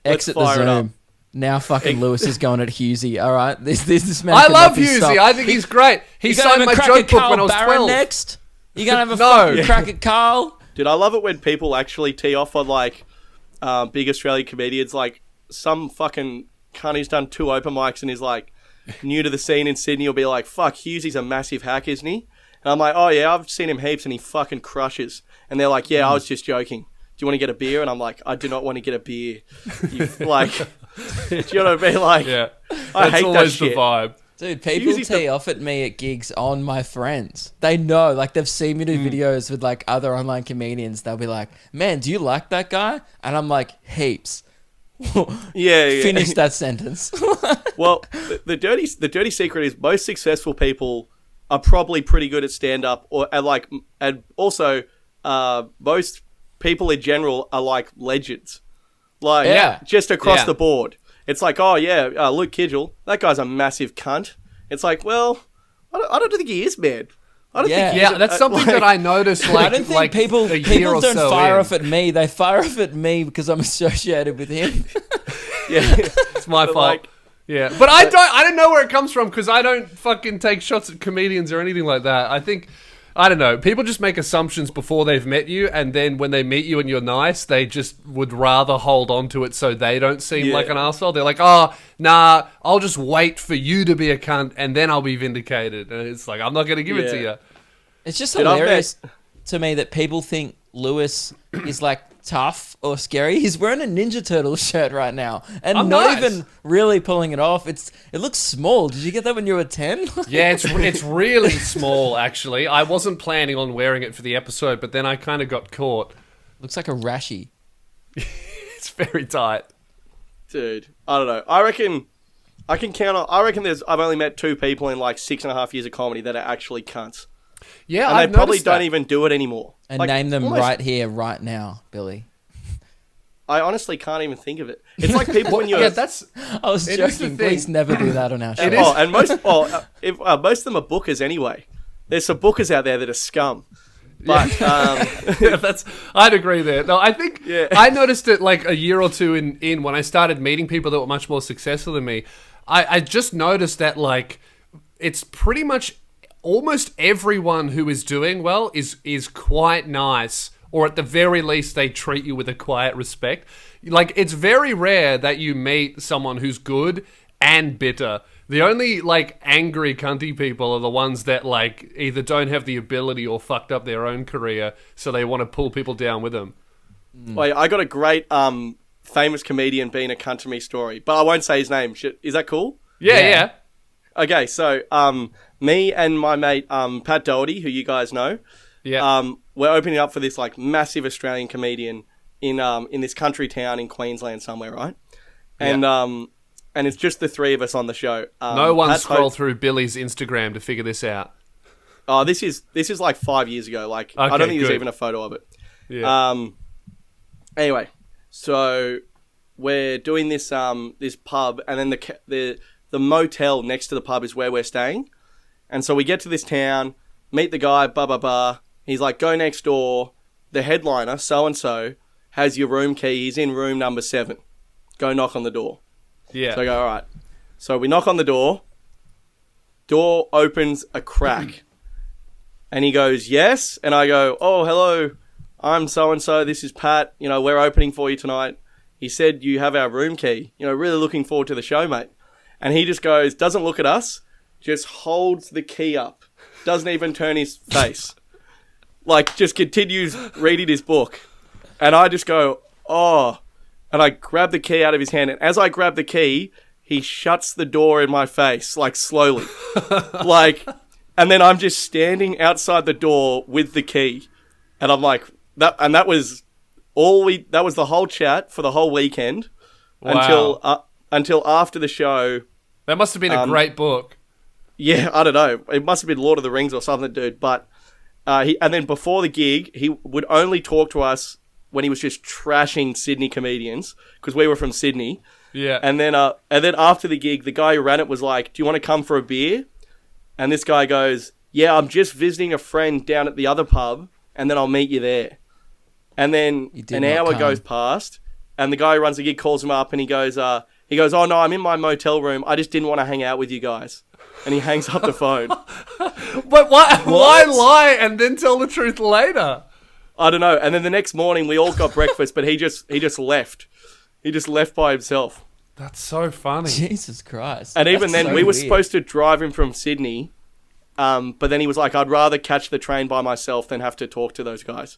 Speaker 1: exit the Zoom. Now fucking Lewis is going at Hughesy. All right, this man.
Speaker 2: I love Hughesy. I think he's great. He signed my joke book when I was 12.
Speaker 1: Next, you gonna have a fucking crack at Carl?
Speaker 3: Dude, I love it when people actually tee off on like big Australian comedians. Like some fucking cunt who's done 2 open mics and is like new to the scene in Sydney will be like, fuck, Hughesy's a massive hack, isn't he? And I'm like, oh yeah, I've seen him heaps and he fucking crushes. And they're like, yeah, I was just joking. Do you want to get a beer? And I'm like, I do not want to get a beer. Like, do you know what I mean? Like,
Speaker 2: yeah,
Speaker 3: I hate that shit.
Speaker 2: The vibe.
Speaker 1: Dude, people tee off at me at gigs on my friends. They know, like they've seen me do videos with like other online comedians. They'll be like, man, do you like that guy? And I'm like, heaps.
Speaker 3: Yeah.
Speaker 1: Finish that sentence.
Speaker 3: Well, the dirty secret is most successful people are probably pretty good at stand up, and also most people in general are like legends, like just across the board. It's like, oh yeah, Luke Kidgel, that guy's a massive cunt. It's like, well, I don't think he is, man. I don't think he is.
Speaker 2: That's something that I noticed. Like,
Speaker 1: I don't think people don't fire off at me. They fire off at me because I'm associated with him.
Speaker 3: Yeah,
Speaker 2: it's my fault. Yeah, but I don't know where it comes from because I don't fucking take shots at comedians or anything like that. I think, I don't know, people just make assumptions before they've met you, and then when they meet you and you're nice, they just would rather hold on to it so they don't seem like an arsehole. They're like, oh, nah, I'll just wait for you to be a cunt and then I'll be vindicated. And it's like, I'm not going to give it to you.
Speaker 1: It's just hilarious to me that people think Lewis is like tough or scary. He's wearing a Ninja Turtles shirt right now and even really pulling it off. It looks small. Did you get that when you were 10?
Speaker 2: Yeah, it's really small actually. I wasn't planning on wearing it for the episode, but then I kind of got caught.
Speaker 1: Looks like a rashie.
Speaker 2: It's very tight.
Speaker 3: Dude, I don't know. I reckon I've only met 2 people in like 6.5 years of comedy that are actually cunts.
Speaker 2: Yeah,
Speaker 3: and they probably don't even do it anymore.
Speaker 1: And name them right here, right now, Billy.
Speaker 3: I honestly can't even think of it. It's like people when you're...
Speaker 1: I was joking. Please never do that on our show.
Speaker 3: And most of them are bookers anyway. There's some bookers out there that are scum. But
Speaker 2: I'd agree there. No, I think I noticed it like a year or two in when I started meeting people that were much more successful than me. I just noticed that, like, it's pretty much almost everyone who is doing well is quite nice, or at the very least they treat you with a quiet respect. Like, it's very rare that you meet someone who's good and bitter. The only, like, angry cunty people are the ones that, like, either don't have the ability or fucked up their own career, so they want to pull people down with them.
Speaker 3: Wait, I got a great famous comedian being a cunt to me story, but I won't say his name. Is that cool?
Speaker 2: Yeah.
Speaker 3: Okay, so me and my mate Pat Doherty, who you guys know, we're opening up for this like massive Australian comedian in this country town in Queensland somewhere, right? And it's just the three of us on the show.
Speaker 2: No one scroll through Billy's Instagram to figure this out.
Speaker 3: Oh, this is like 5 years ago. Like, I don't think there's even a photo of it.
Speaker 2: Yeah.
Speaker 3: Anyway, so we're doing this this pub, and then the motel next to the pub is where we're staying. And so we get to this town, meet the guy, blah blah blah. He's like, go next door. The headliner, so and so, has your room key. He's in room number 7. Go knock on the door.
Speaker 2: Yeah.
Speaker 3: So I go, all right. So we knock on the door. Door opens a crack. And he goes, yes. And I go, oh, hello. I'm so-and-so. This is Pat. You know, we're opening for you tonight. He said you have our room key. You know, really looking forward to the show, mate. And he just goes, doesn't look at us, just holds the key up. Doesn't even turn his face. Like, just continues reading his book. And I just go, oh. And I grab the key out of his hand. And as I grab the key, he shuts the door in my face, like, slowly. Like, and then I'm just standing outside the door with the key. And I'm like, that was the whole chat for the whole weekend.
Speaker 2: Wow.
Speaker 3: Until after the show.
Speaker 2: That must have been a great book.
Speaker 3: Yeah, I don't know. It must have been Lord of the Rings or something, dude. But and then before the gig, he would only talk to us when he was just trashing Sydney comedians, because we were from Sydney.
Speaker 2: Yeah.
Speaker 3: And then after the gig, the guy who ran it was like, do you want to come for a beer? And this guy goes, yeah, I'm just visiting a friend down at the other pub, and then I'll meet you there. And then an hour goes past, and the guy who runs the gig calls him up, and he goes, oh no, I'm in my motel room. I just didn't want to hang out with you guys. And he hangs up the phone.
Speaker 2: But why lie and then tell the truth later?
Speaker 3: I don't know. And then the next morning, we all got breakfast, but he just left. He just left by himself.
Speaker 2: That's so funny.
Speaker 1: Jesus Christ.
Speaker 3: And even then,
Speaker 1: so
Speaker 3: we were
Speaker 1: weird.
Speaker 3: supposed to drive him from Sydney, but then he was like, I'd rather catch the train by myself than have to talk to those guys.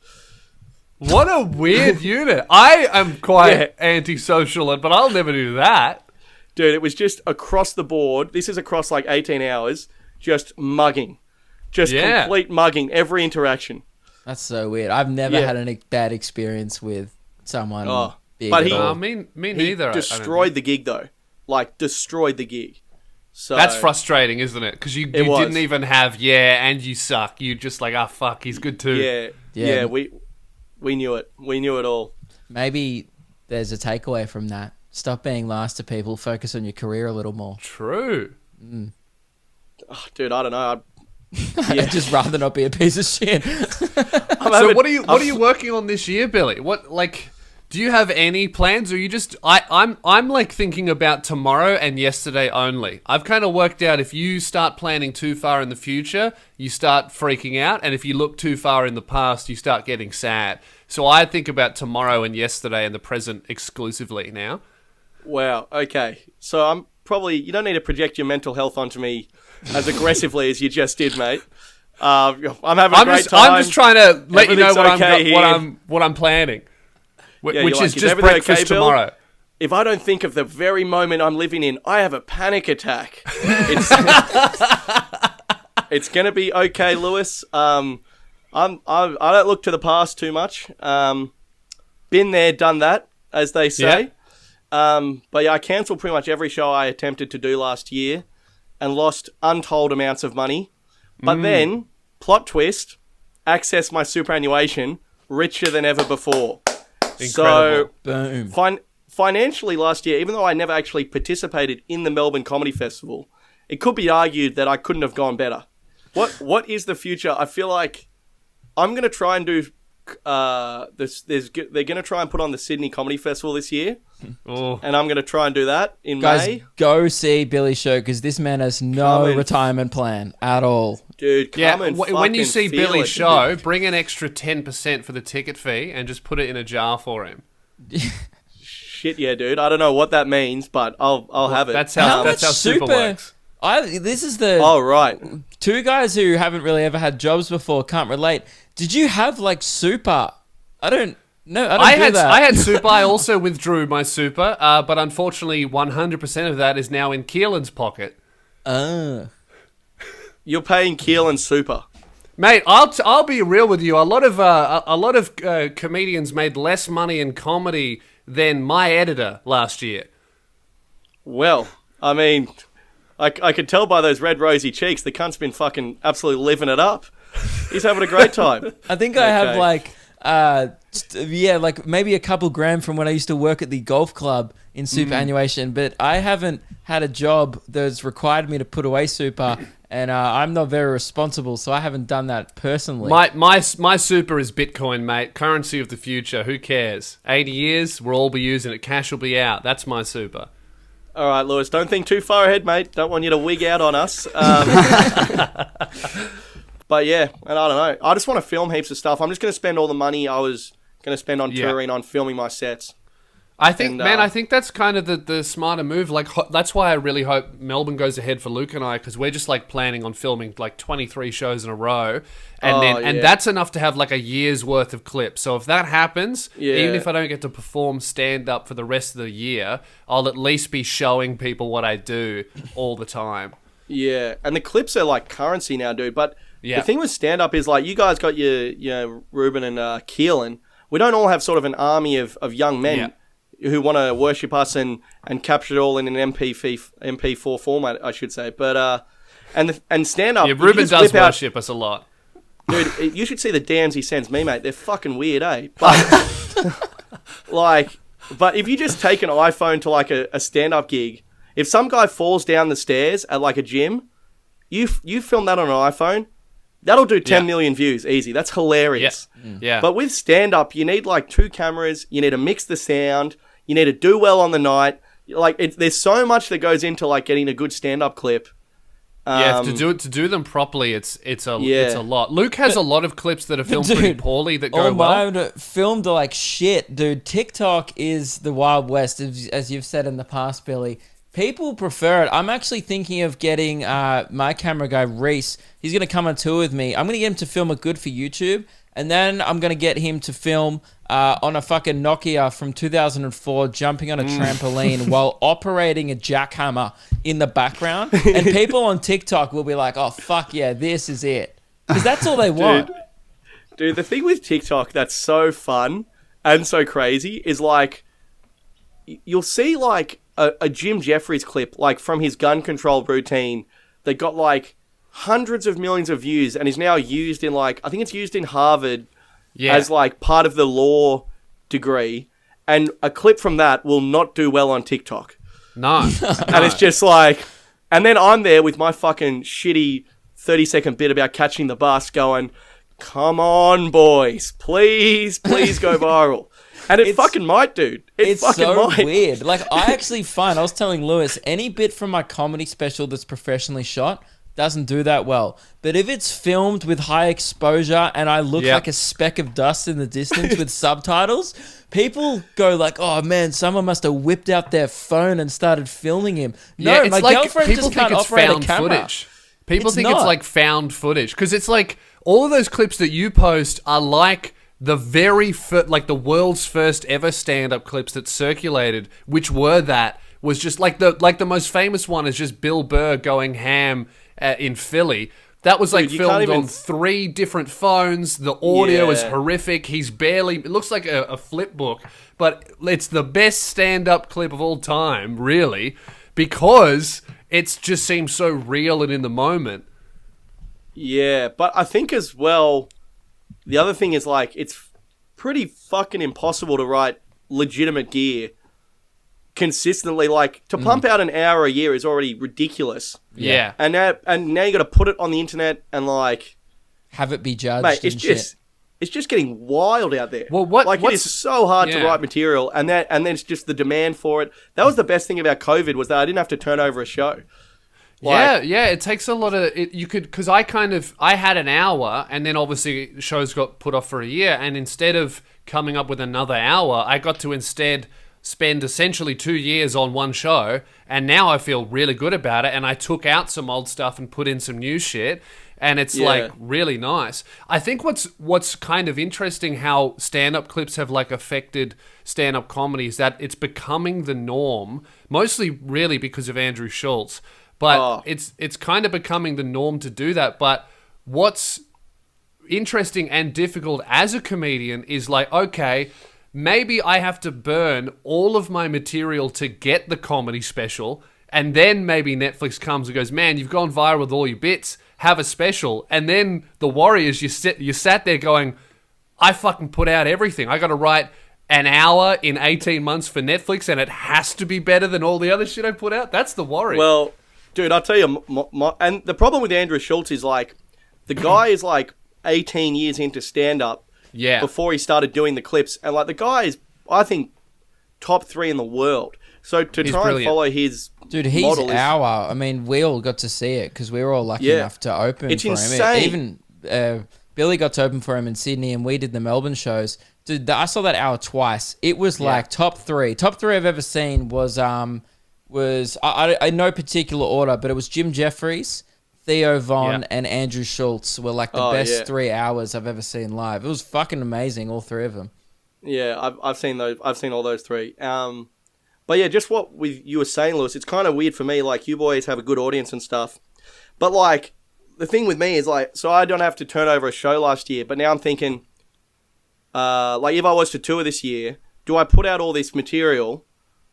Speaker 2: What a weird unit. I am quite antisocial, but I'll never do that.
Speaker 3: Dude, it was just across the board. This is across like 18 hours, just mugging. Just complete mugging, every interaction.
Speaker 1: That's so weird. I've never had any bad experience with someone big
Speaker 3: but
Speaker 1: at all.
Speaker 2: Me
Speaker 3: He
Speaker 2: neither.
Speaker 3: destroyed the gig, though. Like, destroyed the gig. So
Speaker 2: That's frustrating, isn't it? Because you didn't even have, and you suck. You just like, fuck, he's good too.
Speaker 3: Yeah, we knew it. We knew it all.
Speaker 1: Maybe there's a takeaway from that. Stop being last to people. Focus on your career a little more.
Speaker 2: True.
Speaker 3: Oh, dude, I don't know.
Speaker 1: I'd just rather not be a piece of shit.
Speaker 2: So what are you working on this year, Billy? What, like, do you have any plans, or you just I'm like thinking about tomorrow and yesterday only. I've kind of worked out if you start planning too far in the future, you start freaking out, and if you look too far in the past, you start getting sad. So I think about tomorrow and yesterday and the present exclusively now.
Speaker 3: Wow. Okay. So I'm probably, you don't need to project your mental health onto me as aggressively as you just did, mate. I'm having a great time.
Speaker 2: I'm just trying to let you know
Speaker 3: Everything's
Speaker 2: what I'm planning, which
Speaker 3: like,
Speaker 2: is just breakfast tomorrow.
Speaker 3: If I don't think of the very moment I'm living in, I have a panic attack. It's gonna be okay, Lewis. I don't look to the past too much. Been there, done that, as they say. But yeah, I cancelled pretty much every show I attempted to do last year and lost untold amounts of money. But then, plot twist, access my superannuation, richer than ever before.
Speaker 2: Incredible.
Speaker 3: So,
Speaker 1: Boom.
Speaker 3: Financially last year, even though I never actually participated in the Melbourne Comedy Festival, it could be argued that I couldn't have gone better. What is the future? I feel like I'm going to try and do they're going to try and put on the Sydney Comedy Festival this year.
Speaker 2: Oh.
Speaker 3: And I'm going to try and do that in
Speaker 1: Guys,
Speaker 3: May.
Speaker 1: go see Billy's show because this man has no retirement plan at all.
Speaker 3: Dude, come and
Speaker 2: when you
Speaker 3: fucking
Speaker 2: see
Speaker 3: feel
Speaker 2: Billy's
Speaker 3: it,
Speaker 2: show, bring an extra 10% for the ticket fee and just put it in a jar for him.
Speaker 3: Shit, yeah, dude. I don't know what that means, but I'll have it.
Speaker 2: That's how
Speaker 1: much
Speaker 2: Super works.
Speaker 1: This is the
Speaker 3: Oh, right.
Speaker 1: two guys who haven't really ever had jobs before can't relate. Did you have like super? I don't do that.
Speaker 2: I had super. I also withdrew my super, but unfortunately, 100% of that is now in Keelan's pocket.
Speaker 3: You're paying Keelan super.
Speaker 2: Mate, I'll be real with you. A lot of comedians made less money in comedy than my editor last year.
Speaker 3: Well, I mean, I could tell by those red rosy cheeks, the cunt's been fucking absolutely living it up. He's having a great time.
Speaker 1: I think I have like like maybe a couple grand from when I used to work at the golf club in superannuation, but I haven't had a job that's required me to put away super, and I'm not very responsible, so I haven't done that personally.
Speaker 2: My super is Bitcoin, mate. Currency of the future. Who cares? 80 years, we'll all be using it. Cash will be out. That's my super.
Speaker 3: All right, Lewis, don't think too far ahead, mate. Don't want you to wig out on us. But yeah, and I don't know. I just want to film heaps of stuff. I'm just going to spend all the money I was going to spend on touring on filming my sets.
Speaker 2: I think, I think that's kind of the smarter move. Like, that's why I really hope Melbourne goes ahead for Luke and I, because we're just like planning on filming like 23 shows in a row, and that's enough to have like a year's worth of clips. So if that happens, even if I don't get to perform stand up for the rest of the year, I'll at least be showing people what I do all the time.
Speaker 3: Yeah, and the clips are like currency now, dude. But the thing with stand up is like you guys got your Ruben and Keelan. We don't all have sort of an army of young men who want to worship us and capture it all in an MP4 format, I should say. But and stand up.
Speaker 2: Yeah, Ruben does worship us a lot,
Speaker 3: dude. You should see the DMs he sends me, mate. They're fucking weird, eh? But but if you just take an iPhone to like a stand up gig, if some guy falls down the stairs at like a gym, you film that on an iPhone. That'll do 10 million views easy. That's hilarious.
Speaker 2: Yeah.
Speaker 3: But with stand-up, you need like 2 cameras. You need to mix the sound. You need to do well on the night. Like there's so much that goes into like getting a good stand-up clip.
Speaker 2: To do them properly, it's a lot. Luke has a lot of clips that are filmed pretty poorly that go well.
Speaker 1: Mine filmed like shit, dude. TikTok is the Wild West, as you've said in the past, Billy. People prefer it. I'm actually thinking of getting my camera guy, Reese. He's going to come on tour with me. I'm going to get him to film a good for YouTube. And then I'm going to get him to film on a fucking Nokia from 2004 jumping on a trampoline while operating a jackhammer in the background. And people on TikTok will be like, oh, fuck yeah, this is it. Because that's all they want.
Speaker 3: Dude, the thing with TikTok that's so fun and so crazy is like, you'll see like a Jim Jeffries clip, like from his gun control routine that got like hundreds of millions of views and is now used in like, I think it's used in Harvard as like part of the law degree. And a clip from that will not do well on TikTok.
Speaker 2: No.
Speaker 3: And it's just like, and then I'm there with my fucking shitty 30-second bit about catching the bus going, come on, boys, please go viral. And it fucking might, dude. It's fucking
Speaker 1: so
Speaker 3: might.
Speaker 1: weird. Like, I actually find, I was telling Lewis, any bit from my comedy special that's professionally shot doesn't do that well. But if it's filmed with high exposure and I look like a speck of dust in the distance with subtitles, people go like, oh man, someone must have whipped out their phone and started filming him. No, my girlfriend just can't operate a camera.
Speaker 2: Footage. People think it's like found footage. Because it's like, all of those clips that you post are like the very like the world's first ever stand-up clips that circulated, which was just like the most famous one is just Bill Burr going ham in Philly. That was like filmed on 3 different phones. The audio is horrific. It looks like a flip book, but it's the best stand-up clip of all time, really, because it just seems so real and in the moment.
Speaker 3: Yeah, but I think as well, the other thing is like, it's pretty fucking impossible to write legitimate gear consistently. Like, to pump out an hour a year is already ridiculous.
Speaker 2: Yeah.
Speaker 3: And now you got to put it on the internet and like
Speaker 1: have it be judged.
Speaker 3: Mate, it's
Speaker 1: and
Speaker 3: just
Speaker 1: shit.
Speaker 3: it's just getting wild out there.
Speaker 2: Well,
Speaker 3: it is so hard to
Speaker 2: Yeah.
Speaker 3: write material, and then it's just the demand for it. That was the best thing about COVID, was that I didn't have to turn over a show.
Speaker 2: Yeah, it takes a lot of it. You could, because I had an hour, and then obviously shows got put off for a year, and instead of coming up with another hour, I got to instead spend essentially 2 years on one show, and now I feel really good about it. And I took out some old stuff and put in some new shit, and it's like really nice. I think what's kind of interesting how stand-up clips have like affected stand-up comedy is that it's becoming the norm, mostly really because of Andrew Schultz. But it's kind of becoming the norm to do that. But what's interesting and difficult as a comedian is like, okay, maybe I have to burn all of my material to get the comedy special, and then maybe Netflix comes and goes, man, you've gone viral with all your bits, have a special. And then the Warriors, you sat there going, I fucking put out everything. I got to write an hour in 18 months for Netflix, and it has to be better than all the other shit I put out. That's the worry.
Speaker 3: Well, dude, I'll tell you, and the problem with Andrew Schultz is like, the guy is like 18 years into stand-up before he started doing the clips. And like, the guy is, I think, top 3 in the world. So to
Speaker 2: He's
Speaker 3: try
Speaker 2: brilliant.
Speaker 3: and follow his
Speaker 1: Dude, he's
Speaker 3: model is,
Speaker 1: I mean, we all got to see it because we were all lucky enough to open
Speaker 3: It's
Speaker 1: for
Speaker 3: insane.
Speaker 1: him. Even Billy got to open for him in Sydney, and we did the Melbourne shows. Dude, I saw that hour twice. It was like top 3. Top 3 I've ever seen was in no particular order, but it was Jim Jeffries, Theo Von, and Andrew Schultz were like the best 3 hours I've ever seen live. It was fucking amazing, all 3 of them.
Speaker 3: Yeah, I've seen those. I've seen all those 3. But yeah, just what you were saying, Lewis, it's kind of weird for me. Like, you boys have a good audience and stuff. But like, the thing with me is like, so I don't have to turn over a show last year, but now I'm thinking, like, if I was to tour this year, do I put out all this material?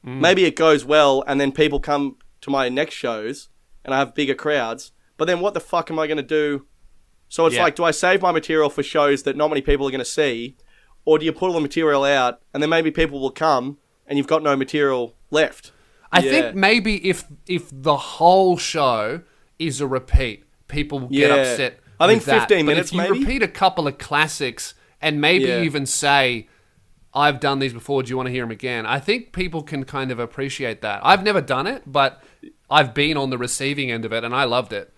Speaker 3: Maybe it goes well, and then people come to my next shows, and I have bigger crowds. But then what the fuck am I going to do? So it's like, do I save my material for shows that not many people are going to see? Or do you put all the material out, and then maybe people will come, and you've got no material left?
Speaker 2: I think maybe if the whole show is a repeat, people will get upset.
Speaker 3: I think
Speaker 2: with that.
Speaker 3: 15
Speaker 2: But
Speaker 3: minutes
Speaker 2: if you
Speaker 3: maybe?
Speaker 2: repeat a couple of classics and maybe even say, I've done these before, do you want to hear them again? I think people can kind of appreciate that. I've never done it, but I've been on the receiving end of it, and I loved it.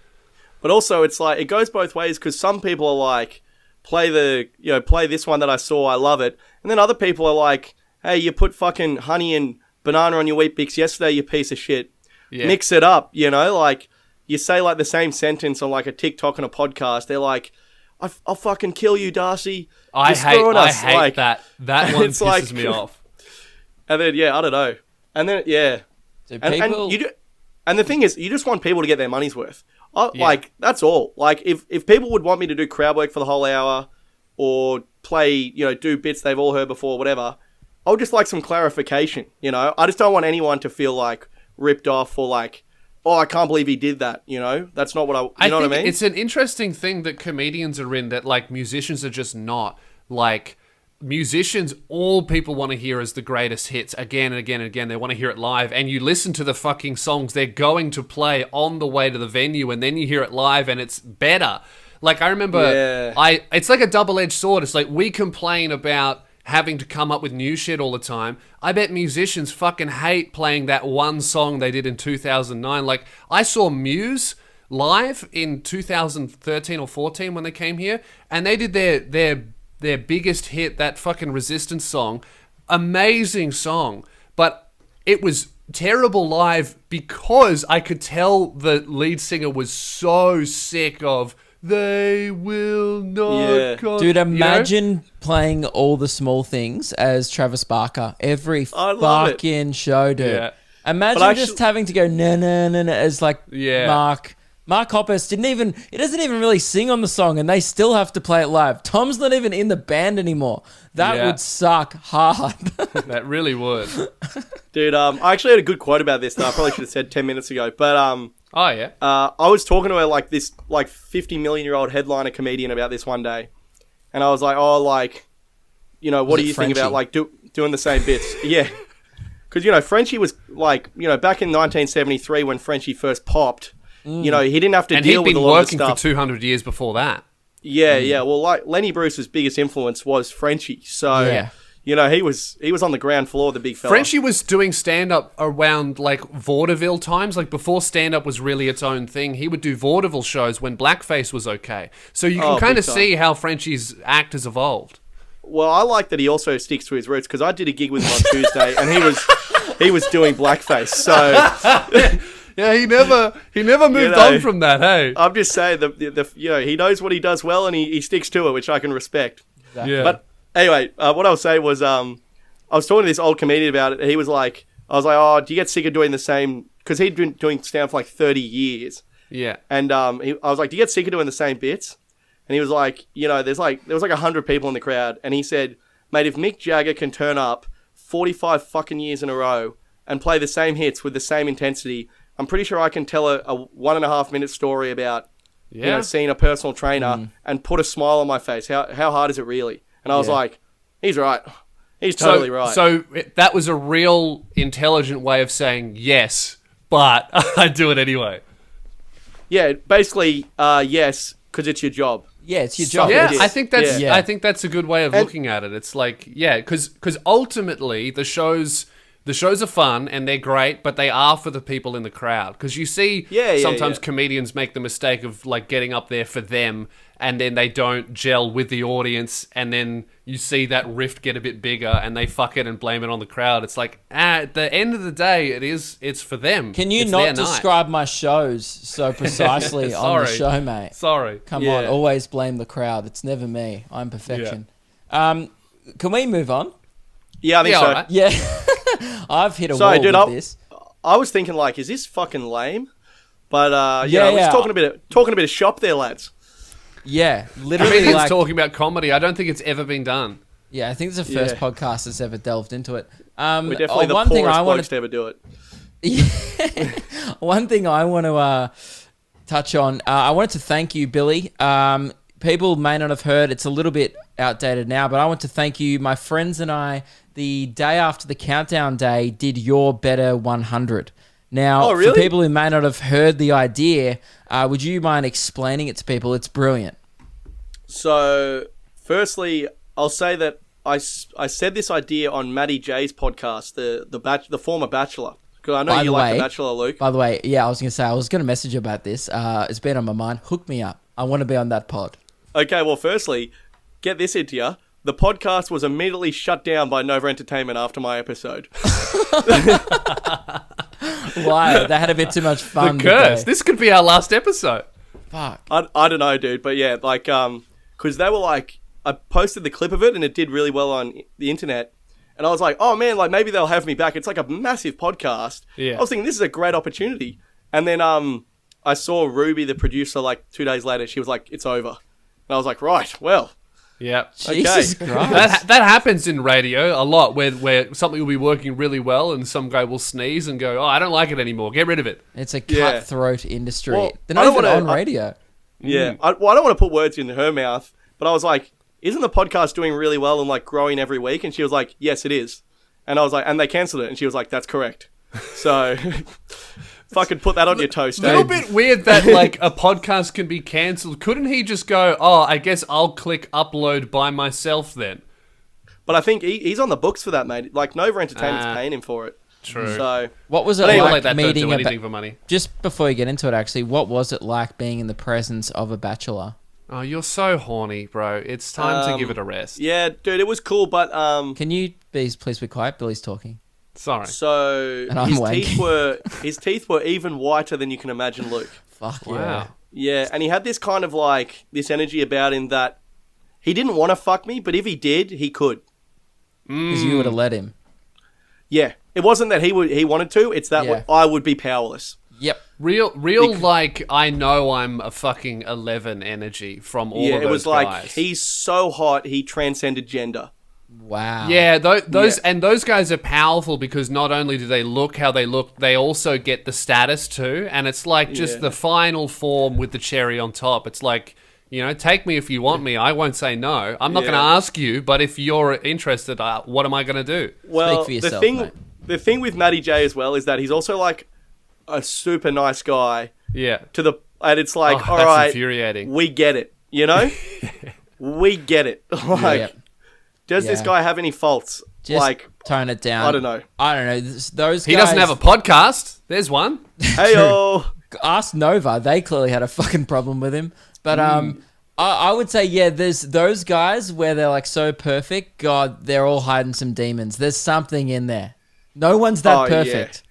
Speaker 3: But also, it's like, it goes both ways, because some people are like, play this one that I saw, I love it. And then other people are like, hey, you put fucking honey and banana on your Wheat Bix yesterday, you piece of shit.
Speaker 2: Yeah.
Speaker 3: Mix it up, like, you say like the same sentence on like a TikTok and a podcast. They're like, I'll fucking kill you, Darcy.
Speaker 2: I hate
Speaker 3: like,
Speaker 2: that. That one pisses
Speaker 3: like,
Speaker 2: me off.
Speaker 3: And then, I don't know. And then,
Speaker 1: So
Speaker 3: and the thing is, you just want people to get their money's worth. Like, that's all. Like, if people would want me to do crowd work for the whole hour, or play, do bits they've all heard before, whatever, I would just like some clarification, I just don't want anyone to feel like ripped off, or like, oh, I can't believe he did that, That's not what I know what I mean?
Speaker 2: It's an interesting thing that comedians are in that, like, musicians are just not. Like, musicians, all people want to hear is the greatest hits again and again and again. They want to hear it live. And you listen to the fucking songs they're going to play on the way to the venue, and then you hear it live and it's better. Like, I remember, it's like a double-edged sword. It's like, we complain about having to come up with new shit all the time. I bet musicians fucking hate playing that one song they did in 2009. Like, I saw Muse live in 2013 or 14 when they came here, and they did their biggest hit, that fucking Resistance song. Amazing song, but it was terrible live because I could tell the lead singer was so sick of "They will not come."
Speaker 1: Dude, imagine playing All the Small Things as Travis Barker every fucking show, dude.
Speaker 2: Yeah.
Speaker 1: Imagine just having to go na na na na as like Mark Hoppus doesn't even really sing on the song, and they still have to play it live. Tom's not even in the band anymore. That would suck hard.
Speaker 2: That really would.
Speaker 3: Dude, I actually had a good quote about this that I probably should have said 10 minutes ago, but I was talking to a like 50 million-year-old headliner comedian about this one day, and I was like, what do you think about like doing the same bits? Yeah, because Frenchie was like, back in 1973 when Frenchie first popped, he didn't have to deal with a lot of the stuff.
Speaker 2: And he'd been working for 200 years before that.
Speaker 3: Yeah. Well, like Lenny Bruce's biggest influence was Frenchie. So,
Speaker 1: Yeah.
Speaker 3: you know, he was on the ground floor, the big fella.
Speaker 2: Frenchie was doing stand-up around like vaudeville times, like before stand-up was really its own thing. He would do vaudeville shows when blackface was okay. So you can kind
Speaker 3: big
Speaker 2: of
Speaker 3: time.
Speaker 2: see how Frenchie's act has evolved.
Speaker 3: Well, I like that he also sticks to his roots because I did a gig with him on Tuesday, and he was doing blackface. So
Speaker 2: Yeah, he never moved
Speaker 3: know,
Speaker 2: on from that. Hey,
Speaker 3: I'm just saying the you know, he knows what he does well, and he sticks to it, which I can respect.
Speaker 2: yeah,
Speaker 3: But anyway, what I was saying was, I was talking to this old comedian about it. He was like, I was like, oh, do you get sick of doing the same? Because he'd been doing stand for like 30 years.
Speaker 2: yeah.
Speaker 3: And I was like, do you get sick of doing the same bits? And he was like, you know, there was like 100 people in the crowd. And he said, mate, if Mick Jagger can turn up 45 fucking years in a row and play the same hits with the same intensity, I'm pretty sure I can tell a 1.5 minute story about, you know, seeing a personal trainer and put a smile on my face. How hard is it really? And I was like, he's right. He's totally right.
Speaker 2: So that was a real intelligent way of saying yes, but I do it anyway.
Speaker 3: Yeah, basically, yes, because it's your job.
Speaker 1: Yeah, it's your job.
Speaker 2: Yeah,
Speaker 3: it is.
Speaker 2: I think that's
Speaker 1: Yeah.
Speaker 2: I think that's a good way of looking at it. It's like, yeah, because ultimately the shows are fun and they're great, but they are for the people in the crowd. Because you see sometimes comedians make the mistake of like getting up there for them and then they don't gel with the audience, and then you see that rift get a bit bigger and they fuck it and blame it on the crowd. It's like, at the end of the day, it's for them.
Speaker 1: Can you
Speaker 2: It's
Speaker 1: not
Speaker 2: their night.
Speaker 1: describe my shows so precisely on the
Speaker 2: Sorry.
Speaker 1: show, mate?
Speaker 2: Sorry.
Speaker 1: Come
Speaker 3: Yeah.
Speaker 1: on, always blame the crowd. It's never me. I'm perfection. Can we move on?
Speaker 3: Yeah, I think
Speaker 2: Yeah,
Speaker 3: so.
Speaker 2: alright.
Speaker 1: Yeah. I've hit a
Speaker 3: Sorry,
Speaker 1: wall
Speaker 3: dude,
Speaker 1: with this.
Speaker 3: I was thinking like, is this fucking lame? But you
Speaker 1: Yeah,
Speaker 3: know, we're
Speaker 1: yeah.
Speaker 3: just talking a bit of shop there, lads.
Speaker 1: Yeah, literally
Speaker 2: Comedians
Speaker 1: like...
Speaker 2: talking about comedy. I don't think it's ever been done.
Speaker 1: Yeah, I think it's the first
Speaker 3: Yeah.
Speaker 1: podcast that's ever delved into it.
Speaker 3: We're definitely the
Speaker 1: one thing
Speaker 3: poorest
Speaker 1: I want
Speaker 3: blokes to ever do it.
Speaker 1: One thing I want to touch on, I wanted to thank you, Billy. People may not have heard, it's a little bit outdated now, but I want to thank you. My friends and I, the day after the countdown day, did your Better 100. Now,
Speaker 3: Oh, really?
Speaker 1: for people who may not have heard the idea, would you mind explaining it to people? It's brilliant.
Speaker 3: So, firstly, I'll say that I said this idea on Matty J's podcast, the former Bachelor. Because I know
Speaker 1: By
Speaker 3: you
Speaker 1: the
Speaker 3: like
Speaker 1: way-
Speaker 3: the Bachelor, Luke.
Speaker 1: By the way, yeah, I was going to message you about this. It's been on my mind. Hook me up. I want to be on that pod.
Speaker 3: Okay, well, firstly, get this into you. The podcast was immediately shut down by Nova Entertainment after my episode.
Speaker 1: Why? They had a bit too much fun.
Speaker 2: The
Speaker 1: did
Speaker 2: curse.
Speaker 1: they?
Speaker 2: This could be our last episode.
Speaker 1: Fuck.
Speaker 3: I don't know, dude, but yeah, like, because they were like, I posted the clip of it and it did really well on the internet. And I was like, oh man, like maybe they'll have me back. It's like a massive podcast.
Speaker 2: Yeah.
Speaker 3: I was thinking this is a great opportunity. And then I saw Ruby, the producer, like 2 days later. She was like, it's over. And I was like, right, well,
Speaker 2: Yeah.
Speaker 1: Jesus
Speaker 3: Okay.
Speaker 1: Christ.
Speaker 2: That happens in radio a lot, where something will be working really well and some guy will sneeze and go, oh, I don't like it anymore. Get rid of it.
Speaker 1: It's a
Speaker 3: Yeah.
Speaker 1: cutthroat industry.
Speaker 3: Well,
Speaker 1: They're
Speaker 3: I
Speaker 1: not
Speaker 3: don't
Speaker 1: even
Speaker 3: wanna-
Speaker 1: on radio.
Speaker 3: yeah. I don't want to put words in her mouth, but I was like, isn't the podcast doing really well and like growing every week? And she was like, yes, it is. And I was like, and they cancelled it. And she was like, that's correct. So fucking put that on your toast.
Speaker 2: A little bit weird that like a podcast can be cancelled. Couldn't he just go, oh, I guess I'll click upload by myself then?
Speaker 3: But I think he's on the books for that, mate. Like Nova Entertainment's paying him for it.
Speaker 2: True.
Speaker 3: So
Speaker 1: What was it
Speaker 3: But anyway,
Speaker 2: People
Speaker 1: like
Speaker 2: like that don't
Speaker 1: meeting
Speaker 2: do
Speaker 1: a
Speaker 2: anything for money.
Speaker 1: just before you get into it, actually, what was it like being in the presence of a bachelor?
Speaker 2: Oh, you're so horny, bro. It's time to give it a rest.
Speaker 3: yeah, dude, it was cool, but
Speaker 1: Can you please be quiet? Billy's talking.
Speaker 2: Sorry.
Speaker 3: so
Speaker 1: And I'm
Speaker 3: his teeth were even whiter than you can imagine, Luke.
Speaker 1: Fuck
Speaker 2: Wow.
Speaker 1: yeah.
Speaker 3: Yeah, and he had this kind of like this energy about him that he didn't want to fuck me, but if he did, he could.
Speaker 1: Because you would have let him.
Speaker 3: Yeah, it wasn't that he wanted to. It's that
Speaker 1: Yeah.
Speaker 3: I would be powerless.
Speaker 1: Yep.
Speaker 2: Real like, I know I'm a fucking 11 energy from all
Speaker 3: Yeah,
Speaker 2: of those
Speaker 3: it was like
Speaker 2: guys.
Speaker 3: he's so hot he transcended gender.
Speaker 1: Wow.
Speaker 2: Yeah, those
Speaker 3: Yeah.
Speaker 2: and those guys are powerful because not only do they look how they look, they also get the status too, and it's like just
Speaker 3: Yeah.
Speaker 2: the final form with the cherry on top. It's like, you know, take me if you want me. I won't say no. I'm not
Speaker 3: Yeah.
Speaker 2: going to ask you, but if you're interested, what am I going to do?
Speaker 3: Well,
Speaker 1: for yourself, mate.
Speaker 3: the thing with Matty J as well is that he's also like a super nice guy
Speaker 2: Yeah.
Speaker 3: and it's like,
Speaker 2: Oh,
Speaker 3: all
Speaker 2: that's
Speaker 3: right,
Speaker 2: infuriating.
Speaker 3: we get it. You know, we get it. Like,
Speaker 1: Yeah.
Speaker 3: does this
Speaker 1: Yeah.
Speaker 3: guy have any faults?
Speaker 1: Just
Speaker 3: like,
Speaker 1: tone it down.
Speaker 3: I don't know.
Speaker 1: Those
Speaker 2: He
Speaker 1: guys,
Speaker 2: doesn't have a podcast. There's one.
Speaker 3: Heyo.
Speaker 1: Ask Nova. They clearly had a fucking problem with him. But I would say, yeah, there's those guys where they're like so perfect. God, they're all hiding some demons. There's something in there. No one's that
Speaker 3: Oh, yeah.
Speaker 1: perfect.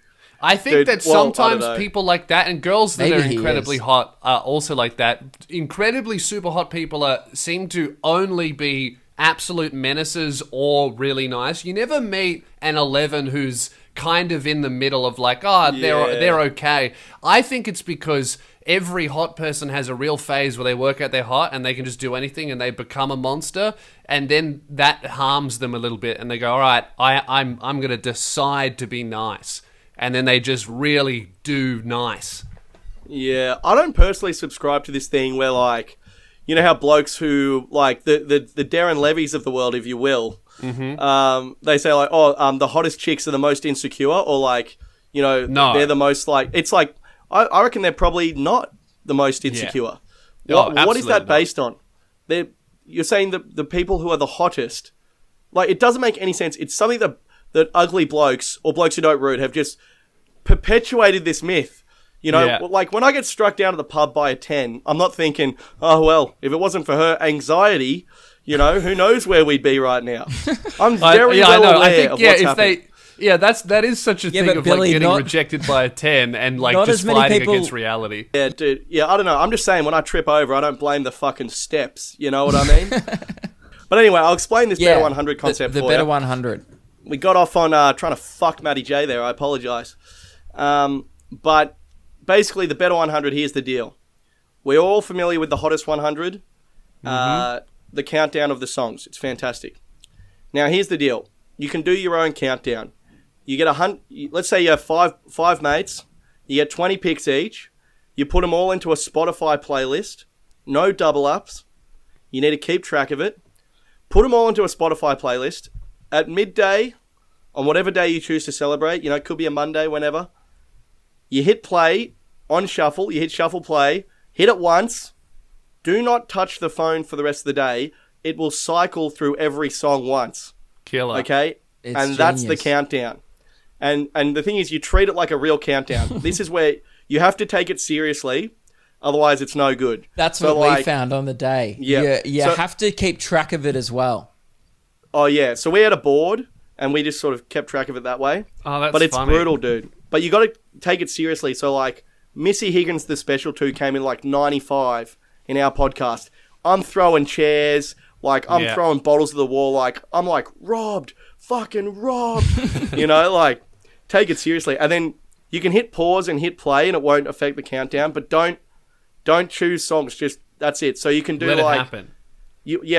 Speaker 2: I think
Speaker 3: Dude,
Speaker 2: that
Speaker 3: well, I don't
Speaker 2: sometimes
Speaker 3: know.
Speaker 2: people like that and girls that
Speaker 1: Maybe
Speaker 2: are
Speaker 1: he
Speaker 2: incredibly
Speaker 1: is.
Speaker 2: hot are also like that. Incredibly super hot people seem to only be absolute menaces or really nice. You never meet an 11 who's kind of in the middle of like, oh, they're okay. I think it's because every hot person has a real phase where they work out they're hot and they can just do anything and they become a monster, and then that harms them a little bit and they go, all right, I'm going to decide to be nice. And then they just really do nice.
Speaker 3: Yeah, I don't personally subscribe to this thing where, like, you know how blokes who, like, the Darren Levies of the world, if you will, they say, like, the hottest chicks are the most insecure, or, like, you know,
Speaker 2: No.
Speaker 3: they're the most, like, it's like, I reckon they're probably not the most insecure.
Speaker 2: Oh,
Speaker 3: What is that
Speaker 2: absolutely not.
Speaker 3: based on? You're saying that the people who are the hottest, like, it doesn't make any sense. It's something that ugly blokes, or blokes who don't root, have just perpetuated this myth. You know,
Speaker 2: Yeah.
Speaker 3: like when I get struck down at the pub by a 10, I'm not thinking, oh, well, if it wasn't for her anxiety, you know, who knows where we'd be right now. I'm very well aware of what's happening.
Speaker 2: that is such a thing
Speaker 1: but
Speaker 2: of
Speaker 1: Billy,
Speaker 2: like getting
Speaker 1: not-
Speaker 2: rejected by a 10 and like
Speaker 1: Not
Speaker 2: just
Speaker 1: as many
Speaker 2: fighting
Speaker 1: people-
Speaker 2: against reality.
Speaker 3: Yeah, dude. Yeah, I don't know. I'm just saying when I trip over, I don't blame the fucking steps. You know what I mean? But anyway, I'll explain this
Speaker 1: Yeah,
Speaker 3: Better 100 concept
Speaker 1: the
Speaker 3: for
Speaker 1: Better
Speaker 3: you.
Speaker 1: 100.
Speaker 3: We got off on trying to fuck Matty J there. I apologise. But basically, the Better 100, here's the deal. We're all familiar with the Hottest 100, the countdown of the songs. It's fantastic. Now, here's the deal. You can do your own countdown. You get let's say you have five mates. You get 20 picks each. You put them all into a Spotify playlist. No double ups. You need to keep track of it. Put them all into a Spotify playlist. At midday, on whatever day you choose to celebrate, you know, it could be a Monday, whenever, you hit play on shuffle. You hit shuffle play. Hit it once. Do not touch the phone for the rest of the day. It will cycle through every song once.
Speaker 2: Killer.
Speaker 3: Okay?
Speaker 1: It's
Speaker 3: And that's the
Speaker 1: genius.
Speaker 3: countdown. And the thing is, you treat it like a real countdown. This is where you have to take it seriously. Otherwise, it's no good.
Speaker 1: That's
Speaker 3: So,
Speaker 1: what we
Speaker 3: like,
Speaker 1: found on the day.
Speaker 3: Yeah.
Speaker 1: You
Speaker 3: So-
Speaker 1: have to keep track of it as well.
Speaker 3: Oh, yeah. So we had a board, and we just sort of kept track of it that way.
Speaker 2: Oh, that's
Speaker 3: But it's
Speaker 2: funny.
Speaker 3: brutal, dude. But you got to take it seriously. So, like, Missy Higgins, the special two, came in like 95 in our podcast. I'm throwing chairs. Like, I'm
Speaker 2: Yeah.
Speaker 3: throwing bottles at the wall. Like, I'm like, robbed. Fucking robbed. You know, like, take it seriously. And then you can hit pause and hit play, and it won't affect the countdown. But don't choose songs. Just, that's it. So you can do
Speaker 2: Let it
Speaker 3: like...
Speaker 2: happen.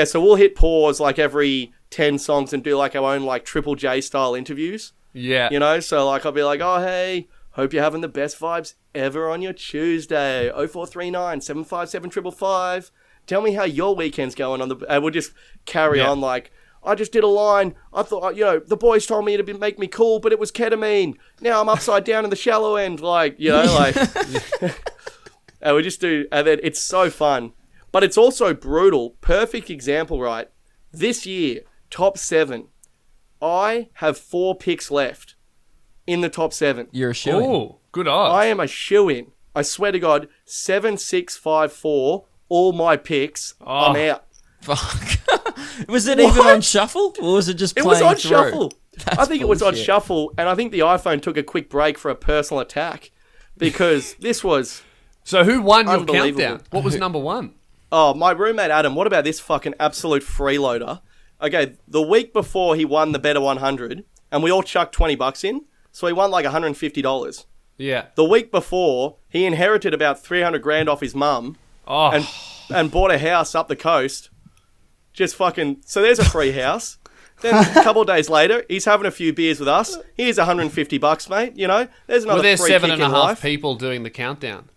Speaker 3: So we'll hit pause like every 10 songs and do like our own like Triple J style interviews.
Speaker 2: Yeah.
Speaker 3: You know, so like I'll be like, oh, hey, hope you're having the best vibes ever on your Tuesday. 0439 757 555. Tell me how your weekend's going on. And we'll just carry on like, I just did a line. I thought, you know, the boys told me to make me cool, but it was ketamine. Now I'm upside down in the shallow end. Like, you know, like, and we just do, and then it's so fun. But it's also brutal. Perfect example, right? This year, top 7. I have 4 picks left in the top 7.
Speaker 1: You're a shoo.
Speaker 2: Oh, good odds.
Speaker 3: I am a shoe-in. I swear to God, 7, 6, 5, 4, all my picks, I'm out.
Speaker 1: Fuck. Was it even on shuffle, or was it just
Speaker 3: It
Speaker 1: playing
Speaker 3: was on
Speaker 1: through?
Speaker 3: shuffle. I
Speaker 1: That's
Speaker 3: think it was on
Speaker 1: bullshit.
Speaker 3: shuffle, and I think the iPhone took a quick break for a personal attack because this was...
Speaker 2: So who won your
Speaker 3: Unbelievable.
Speaker 2: countdown? What was number 1?
Speaker 3: Oh, my roommate Adam, what about this fucking absolute freeloader? Okay, the week before he won the Better 100, and we all chucked $20 in, so he won like $150.
Speaker 2: Yeah.
Speaker 3: The week before, he inherited about 300 grand off his mum
Speaker 2: Oh,
Speaker 3: and bought a house up the coast. Just fucking... So there's a free house. Then a couple of days later, he's having a few beers with us. Here's $150, mate. You know, there's another
Speaker 2: were there
Speaker 3: free
Speaker 2: 7
Speaker 3: kick
Speaker 2: and a
Speaker 3: in
Speaker 2: half
Speaker 3: life.
Speaker 2: people doing the countdown?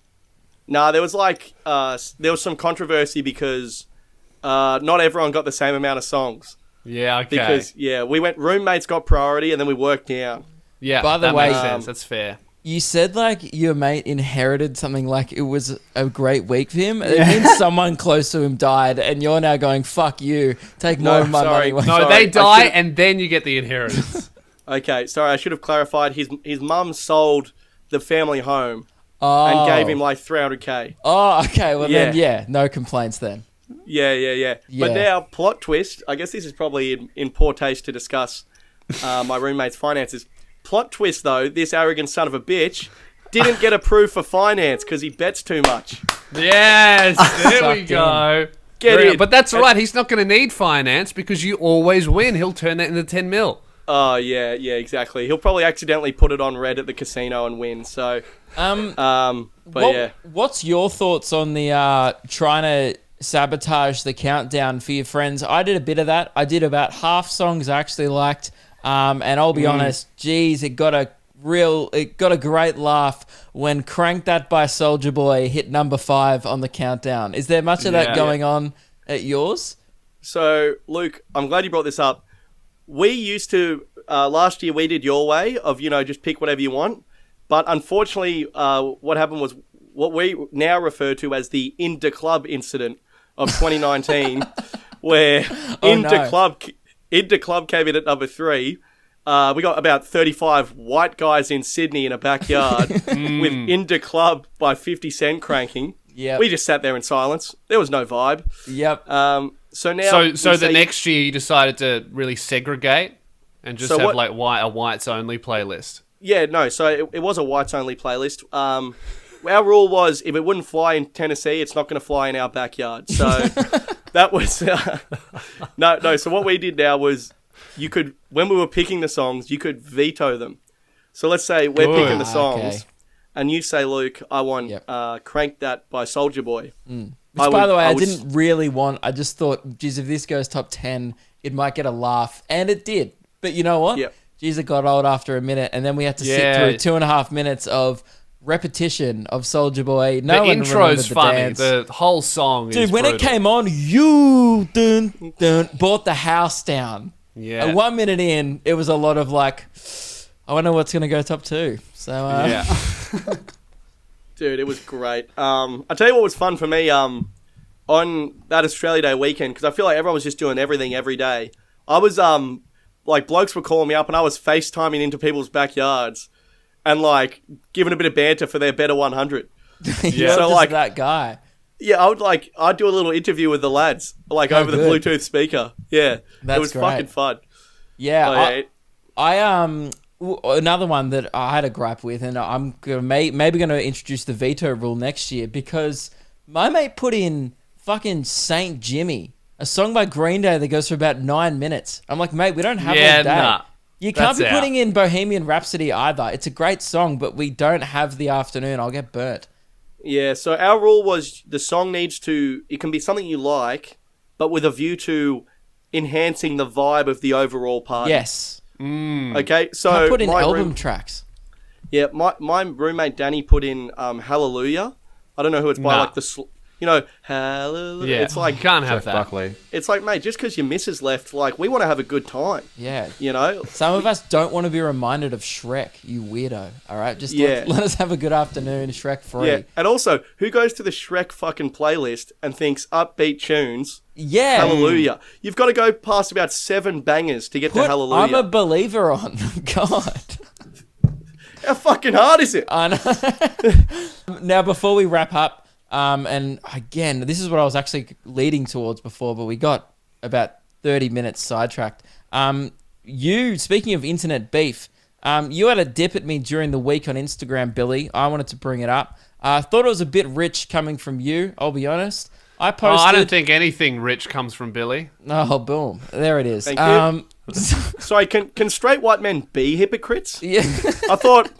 Speaker 3: Nah, there was like there was some controversy because not everyone got the same amount of songs.
Speaker 2: Yeah, okay.
Speaker 3: Because we went roommates got priority and then we worked down.
Speaker 2: yeah,
Speaker 1: By the
Speaker 2: that
Speaker 1: way,
Speaker 2: makes sense. That's fair.
Speaker 1: You said like your mate inherited something like it was a great week for him. It means someone close to him died, and you're now going, fuck you, take more of my money.
Speaker 2: No,
Speaker 3: Sorry,
Speaker 2: they
Speaker 3: I
Speaker 2: die
Speaker 3: should've-
Speaker 2: and then you get the inheritance.
Speaker 3: Okay, sorry, I should have clarified. His mum sold the family home
Speaker 1: Oh.
Speaker 3: and gave him like 300k.
Speaker 1: Oh, okay. Well, then,
Speaker 3: Yeah.
Speaker 1: yeah, no complaints then.
Speaker 3: Yeah.
Speaker 1: Yeah.
Speaker 3: But now, plot twist. I guess this is probably in poor taste to discuss my roommate's finances. Plot twist, though, this arrogant son of a bitch didn't get approved for finance because he bets too much.
Speaker 2: Yes, there we
Speaker 1: Sucked
Speaker 2: go.
Speaker 3: Get in.
Speaker 2: But that's right. He's not going to need finance because you always win. He'll turn that into 10 mil.
Speaker 3: Oh, yeah, exactly. He'll probably accidentally put it on red at the casino and win. So, but
Speaker 1: What's your thoughts on the trying to sabotage the countdown for your friends? I did a bit of that. I did about half songs I actually liked, and I'll be honest, geez, it got a great laugh when "Crank That" by Soulja Boy hit number 5 on the countdown. Is there much of that going on at yours?
Speaker 3: So, Luke, I'm glad you brought this up. We used to, last year we did your way of, just pick whatever you want. But unfortunately, what happened was what we now refer to as the Inda Club incident of 2019, where Inda Club came in at number 3. We got about 35 white guys in Sydney in a backyard with Inda Club by 50 Cent cranking.
Speaker 1: Yep.
Speaker 3: We just sat there in silence. There was no vibe.
Speaker 1: Yep.
Speaker 3: So now,
Speaker 2: So the next year you decided to really segregate and just
Speaker 3: So
Speaker 2: have
Speaker 3: what-
Speaker 2: like a whites only playlist.
Speaker 3: Yeah, no. So it was a whites only playlist. Our rule was if it wouldn't fly in Tennessee, it's not going to fly in our backyard. So that was no. So what we did now was you could, when we were picking the songs, you could veto them. So let's say we're
Speaker 2: Good.
Speaker 3: picking the songs,
Speaker 1: Okay.
Speaker 3: and you say, Luke, I want
Speaker 1: Yep.
Speaker 3: "Crank That" by Soulja Boy.
Speaker 1: Which, by
Speaker 3: would-
Speaker 1: the way, I
Speaker 3: would-
Speaker 1: didn't really want. I just thought, geez, if this goes top 10, it might get a laugh. And it did. But you know what?
Speaker 3: Yep.
Speaker 1: Geez, it got old after a minute. And then we had to sit
Speaker 2: Yeah.
Speaker 1: through 2.5 minutes of repetition of Soulja Boy. No
Speaker 2: The
Speaker 1: one
Speaker 2: intro's
Speaker 1: remembered the
Speaker 2: funny.
Speaker 1: dance.
Speaker 2: The whole song is
Speaker 1: Dude, when
Speaker 2: brutal.
Speaker 1: it came on, you bought the house down.
Speaker 2: Yeah.
Speaker 1: And 1 minute in, it was a lot of like, I wonder what's going to go top 2. So,
Speaker 2: Yeah.
Speaker 3: Dude, it was great. I tell you what was fun for me on that Australia Day weekend, because I feel like everyone was just doing everything every day. I was like, blokes were calling me up and I was FaceTiming into people's backyards and like giving a bit of banter for their better 100.
Speaker 1: you're
Speaker 3: So,
Speaker 1: just
Speaker 3: like-
Speaker 1: that guy.
Speaker 3: Yeah, I'd do a little interview with the lads like
Speaker 1: Oh,
Speaker 3: over the
Speaker 1: good.
Speaker 3: Bluetooth speaker. Yeah,
Speaker 1: That's
Speaker 3: it was
Speaker 1: great.
Speaker 3: fucking fun.
Speaker 1: Yeah,
Speaker 3: Oh, yeah.
Speaker 1: Another one that I had a gripe with, and I'm gonna maybe going to introduce the veto rule next year, because my mate put in fucking Saint Jimmy, a song by Green Day that goes for about 9 minutes. I'm like, mate, we don't have
Speaker 2: Yeah,
Speaker 1: all day.
Speaker 2: nah.
Speaker 1: You can't
Speaker 2: That's
Speaker 1: be
Speaker 2: out.
Speaker 1: putting in Bohemian Rhapsody either. It's a great song, but we don't have the afternoon. I'll get burnt.
Speaker 3: Yeah, so our rule was the song needs to, it can be something you like, but with a view to enhancing the vibe of the overall party.
Speaker 1: Yes.
Speaker 3: Okay, so
Speaker 1: I put in
Speaker 3: my
Speaker 1: album tracks.
Speaker 3: Yeah, my roommate Danny put in Hallelujah. I don't know who it's by,
Speaker 2: Nah.
Speaker 3: like Hallelujah.
Speaker 2: Yeah.
Speaker 3: It's like,
Speaker 2: you can't have
Speaker 7: Jeff
Speaker 2: that.
Speaker 7: Buckley.
Speaker 3: it's like, mate, just because your missus left, like, we want to have a good time,
Speaker 1: Yeah.
Speaker 3: you know?
Speaker 1: Some of us don't want to be reminded of Shrek, you weirdo. All right? Just
Speaker 3: Yeah.
Speaker 1: let us have a good afternoon, Shrek free.
Speaker 3: Yeah, and also, who goes to the Shrek fucking playlist and thinks upbeat tunes,
Speaker 1: Yeah.
Speaker 3: Hallelujah? You've got to go past about 7 bangers to get to
Speaker 1: Put
Speaker 3: Hallelujah.
Speaker 1: I'm a believer on. God.
Speaker 3: How fucking hard is it?
Speaker 1: I know. Now, before we wrap up, and again, this is what I was actually leading towards before, but we got about 30 minutes sidetracked. Speaking of internet beef, you had a dip at me during the week on Instagram, Billy. I wanted to bring it up. I thought it was a bit rich coming from you, I'll be honest. I
Speaker 2: Oh,
Speaker 1: posted...
Speaker 2: I don't think anything rich comes from Billy.
Speaker 1: Oh, boom. There it is.
Speaker 3: Thank you. Sorry, can straight white men be hypocrites?
Speaker 1: Yeah.
Speaker 3: I thought,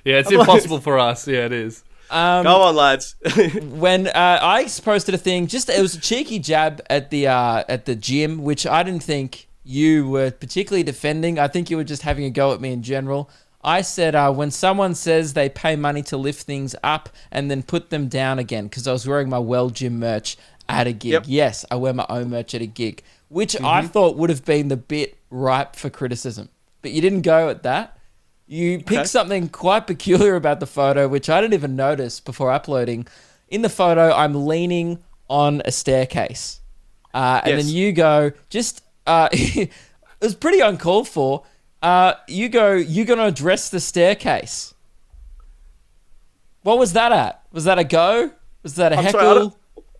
Speaker 2: Yeah, it's impossible for us. Yeah, it is.
Speaker 3: go on, lads.
Speaker 1: When I posted a thing, it was a cheeky jab at the gym, which I didn't think you were particularly defending. I think you were just having a go at me in general. I said when someone says they pay money to lift things up and then put them down again, because I was wearing my Well Gym merch at a gig.
Speaker 3: Yep.
Speaker 1: Yes, I wear my own merch at a gig, which I thought would have been the bit ripe for criticism. But you didn't go at that. You picked something quite peculiar about the photo, which I didn't even notice before uploading. In the photo, I'm leaning on a staircase. And then you go, it was pretty uncalled for. You go, you're going to address the staircase. What was that at? Was that a go? Was that a heckle?
Speaker 3: Sorry,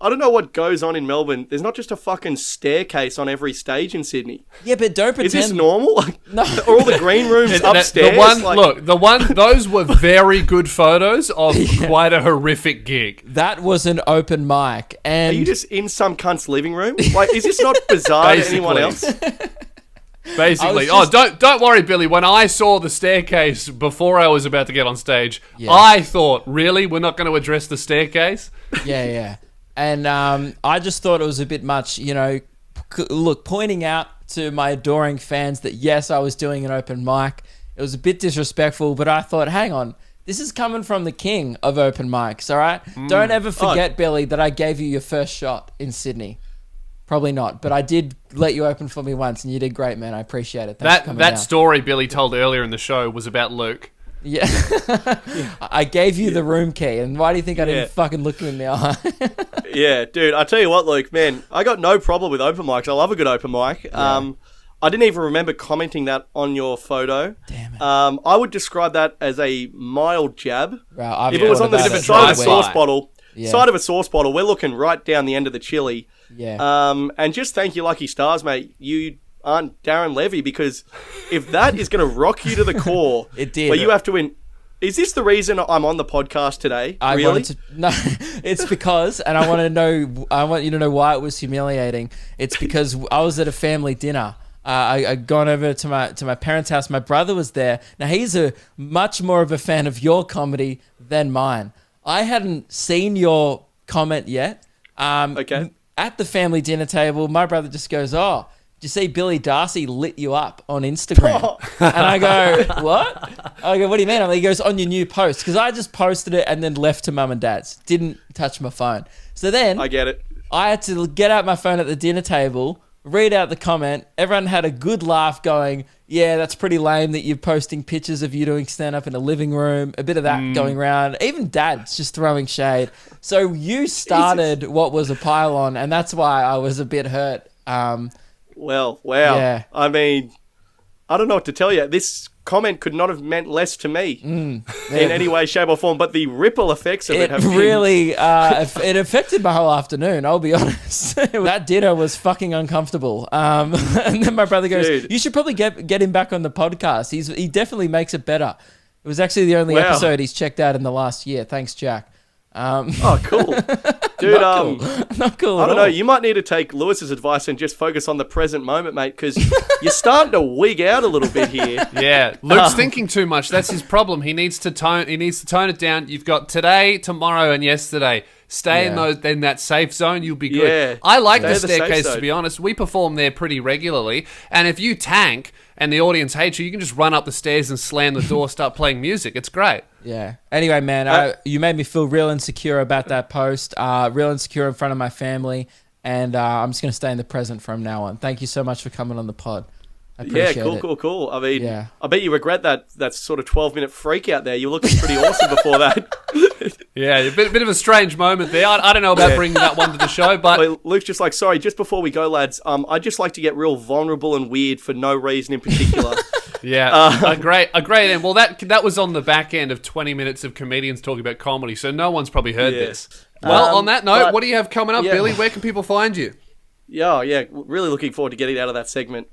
Speaker 3: I don't know what goes on in Melbourne. There's not just a fucking staircase on every stage in Sydney.
Speaker 1: Yeah, but don't pretend.
Speaker 3: Is this normal?
Speaker 1: No.
Speaker 3: Are all the green rooms upstairs?
Speaker 2: Those were very good photos of quite a horrific gig.
Speaker 1: That was an open mic. And
Speaker 3: are you just in some cunt's living room? Like, is this not bizarre to anyone else?
Speaker 2: Basically, don't worry, Billy. When I saw the staircase before I was about to get on stage, I thought, really, we're not going to address the staircase?
Speaker 1: Yeah. And I just thought it was a bit much, look, pointing out to my adoring fans that, yes, I was doing an open mic. It was a bit disrespectful, but I thought, hang on, this is coming from the king of open mics, all right? Don't ever forget, Billy, that I gave you your first shot in Sydney. Probably not, but I did let you open for me once, and you did great, man. I appreciate it. Thanks for coming
Speaker 2: that
Speaker 1: down.
Speaker 2: Story Billy told earlier in the show was about Luke.
Speaker 1: Yeah. I gave you the room key, and why do you think I didn't fucking look you in the eye?
Speaker 3: Yeah, dude, I tell you what, Luke, man, I got no problem with open mics. I love a good open mic. Yeah. I didn't even remember commenting that on your photo.
Speaker 1: Damn it.
Speaker 3: I would describe that as a mild jab.
Speaker 1: Right,
Speaker 3: if it was on the side of a sauce bottle, we're looking right down the end of the chili.
Speaker 1: Yeah.
Speaker 3: And just thank you, lucky stars, mate. You aren't Darren Levy, because if that is going to rock you to the core,
Speaker 1: it did.
Speaker 3: Where you have to win. Is this the reason I'm on the podcast today?
Speaker 1: No, it's because, and I want you to know why it was humiliating. It's because I was at a family dinner. I'd gone over to my parents' house. My brother was there. Now, he's much more of a fan of your comedy than mine. I hadn't seen your comment yet.
Speaker 3: Okay.
Speaker 1: At the family dinner table, my brother just goes, "Oh, did you see Billy Darcy lit you up on Instagram?" And I go, "What?" I go, "What do you mean?" He goes, "On your new post." Because I just posted it and then left to mum and dad's. Didn't touch my phone. So then
Speaker 3: I get it.
Speaker 1: I had to get out my phone at the dinner table, read out the comment. Everyone had a good laugh going, "Yeah, that's pretty lame that you're posting pictures of you doing stand-up in a living room." A bit of that going around. Even dad's just throwing shade. So you started what was a pile-on, and that's why I was a bit hurt.
Speaker 3: Well, wow.
Speaker 1: Yeah.
Speaker 3: I mean, I don't know what to tell you. This comment could not have meant less to me in any way, shape, or form, but the ripple effects of it have
Speaker 1: really it affected my whole afternoon, I'll be honest. That dinner was fucking uncomfortable. And then my brother goes, "Dude, you should probably get him back on the podcast. He definitely makes it better." It was actually the only episode he's checked out in the last year. Thanks, Jack.
Speaker 3: Oh, cool. Dude,
Speaker 1: not cool
Speaker 3: I don't know. You might need to take Lewis's advice and just focus on the present moment, mate, because you're starting to wig out a little bit here.
Speaker 2: Yeah, Luke's thinking too much. That's his problem. He needs to tone it down. You've got today, tomorrow, and yesterday. Stay in that safe zone. You'll be good.
Speaker 3: Yeah.
Speaker 2: I like the staircase, to be honest. We perform there pretty regularly, and if you tank and the audience hates you, you can just run up the stairs and slam the door, start playing music. It's great.
Speaker 1: Yeah. Anyway, man, you made me feel real insecure about that post, real insecure in front of my family, and I'm just going to stay in the present from now on. Thank you so much for coming on the pod. I appreciate it.
Speaker 3: Cool. I mean, I bet you regret that sort of 12-minute freak out there. You were looking pretty awesome before that.
Speaker 2: Yeah, a bit of a strange moment there. I don't know about bringing that one to the show, but...
Speaker 3: Wait, Luke's just like, sorry, just before we go, lads, I'd just like to get real vulnerable and weird for no reason in particular.
Speaker 2: Yeah, a great end. Well, that was on the back end of 20 minutes of comedians talking about comedy, so no one's probably heard this. Well, on that note, what do you have coming up, Billy? Where can people find you?
Speaker 3: Yeah, really looking forward to getting out of that segment.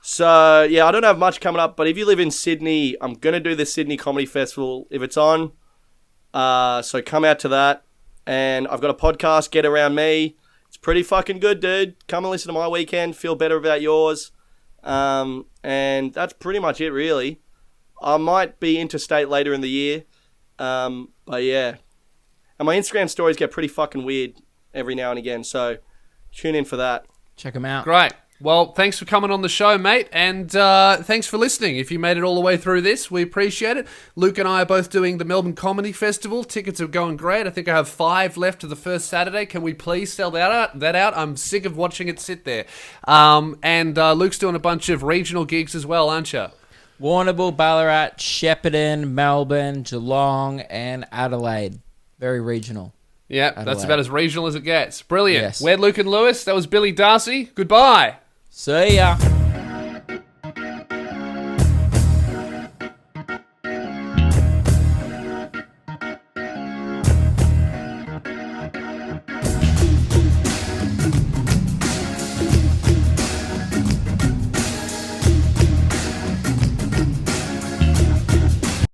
Speaker 3: So, yeah, I don't have much coming up, but if you live in Sydney, I'm going to do the Sydney Comedy Festival if it's on. So come out to that. And I've got a podcast, Get Around Me. It's pretty fucking good, dude. Come and listen to my weekend. Feel better about yours. And that's pretty much it, really. I might be interstate later in the year. But yeah. And my Instagram stories get pretty fucking weird every now and again. So tune in for that.
Speaker 1: Check them out.
Speaker 2: Great. Well, thanks for coming on the show, mate, and thanks for listening. If you made it all the way through this, we appreciate it. Luke and I are both doing the Melbourne Comedy Festival. Tickets are going great. I think I have 5 left to the first Saturday. Can we please sell that out? I'm sick of watching it sit there. And Luke's doing a bunch of regional gigs as well, aren't you?
Speaker 1: Warrnambool, Ballarat, Shepparton, Melbourne, Geelong, and Adelaide. Very regional.
Speaker 2: Yeah, that's
Speaker 1: Adelaide.
Speaker 2: about as regional as it gets. Brilliant.
Speaker 1: Yes.
Speaker 2: We're Luke and Lewis. That was Billy Darcy. Goodbye.
Speaker 1: See ya.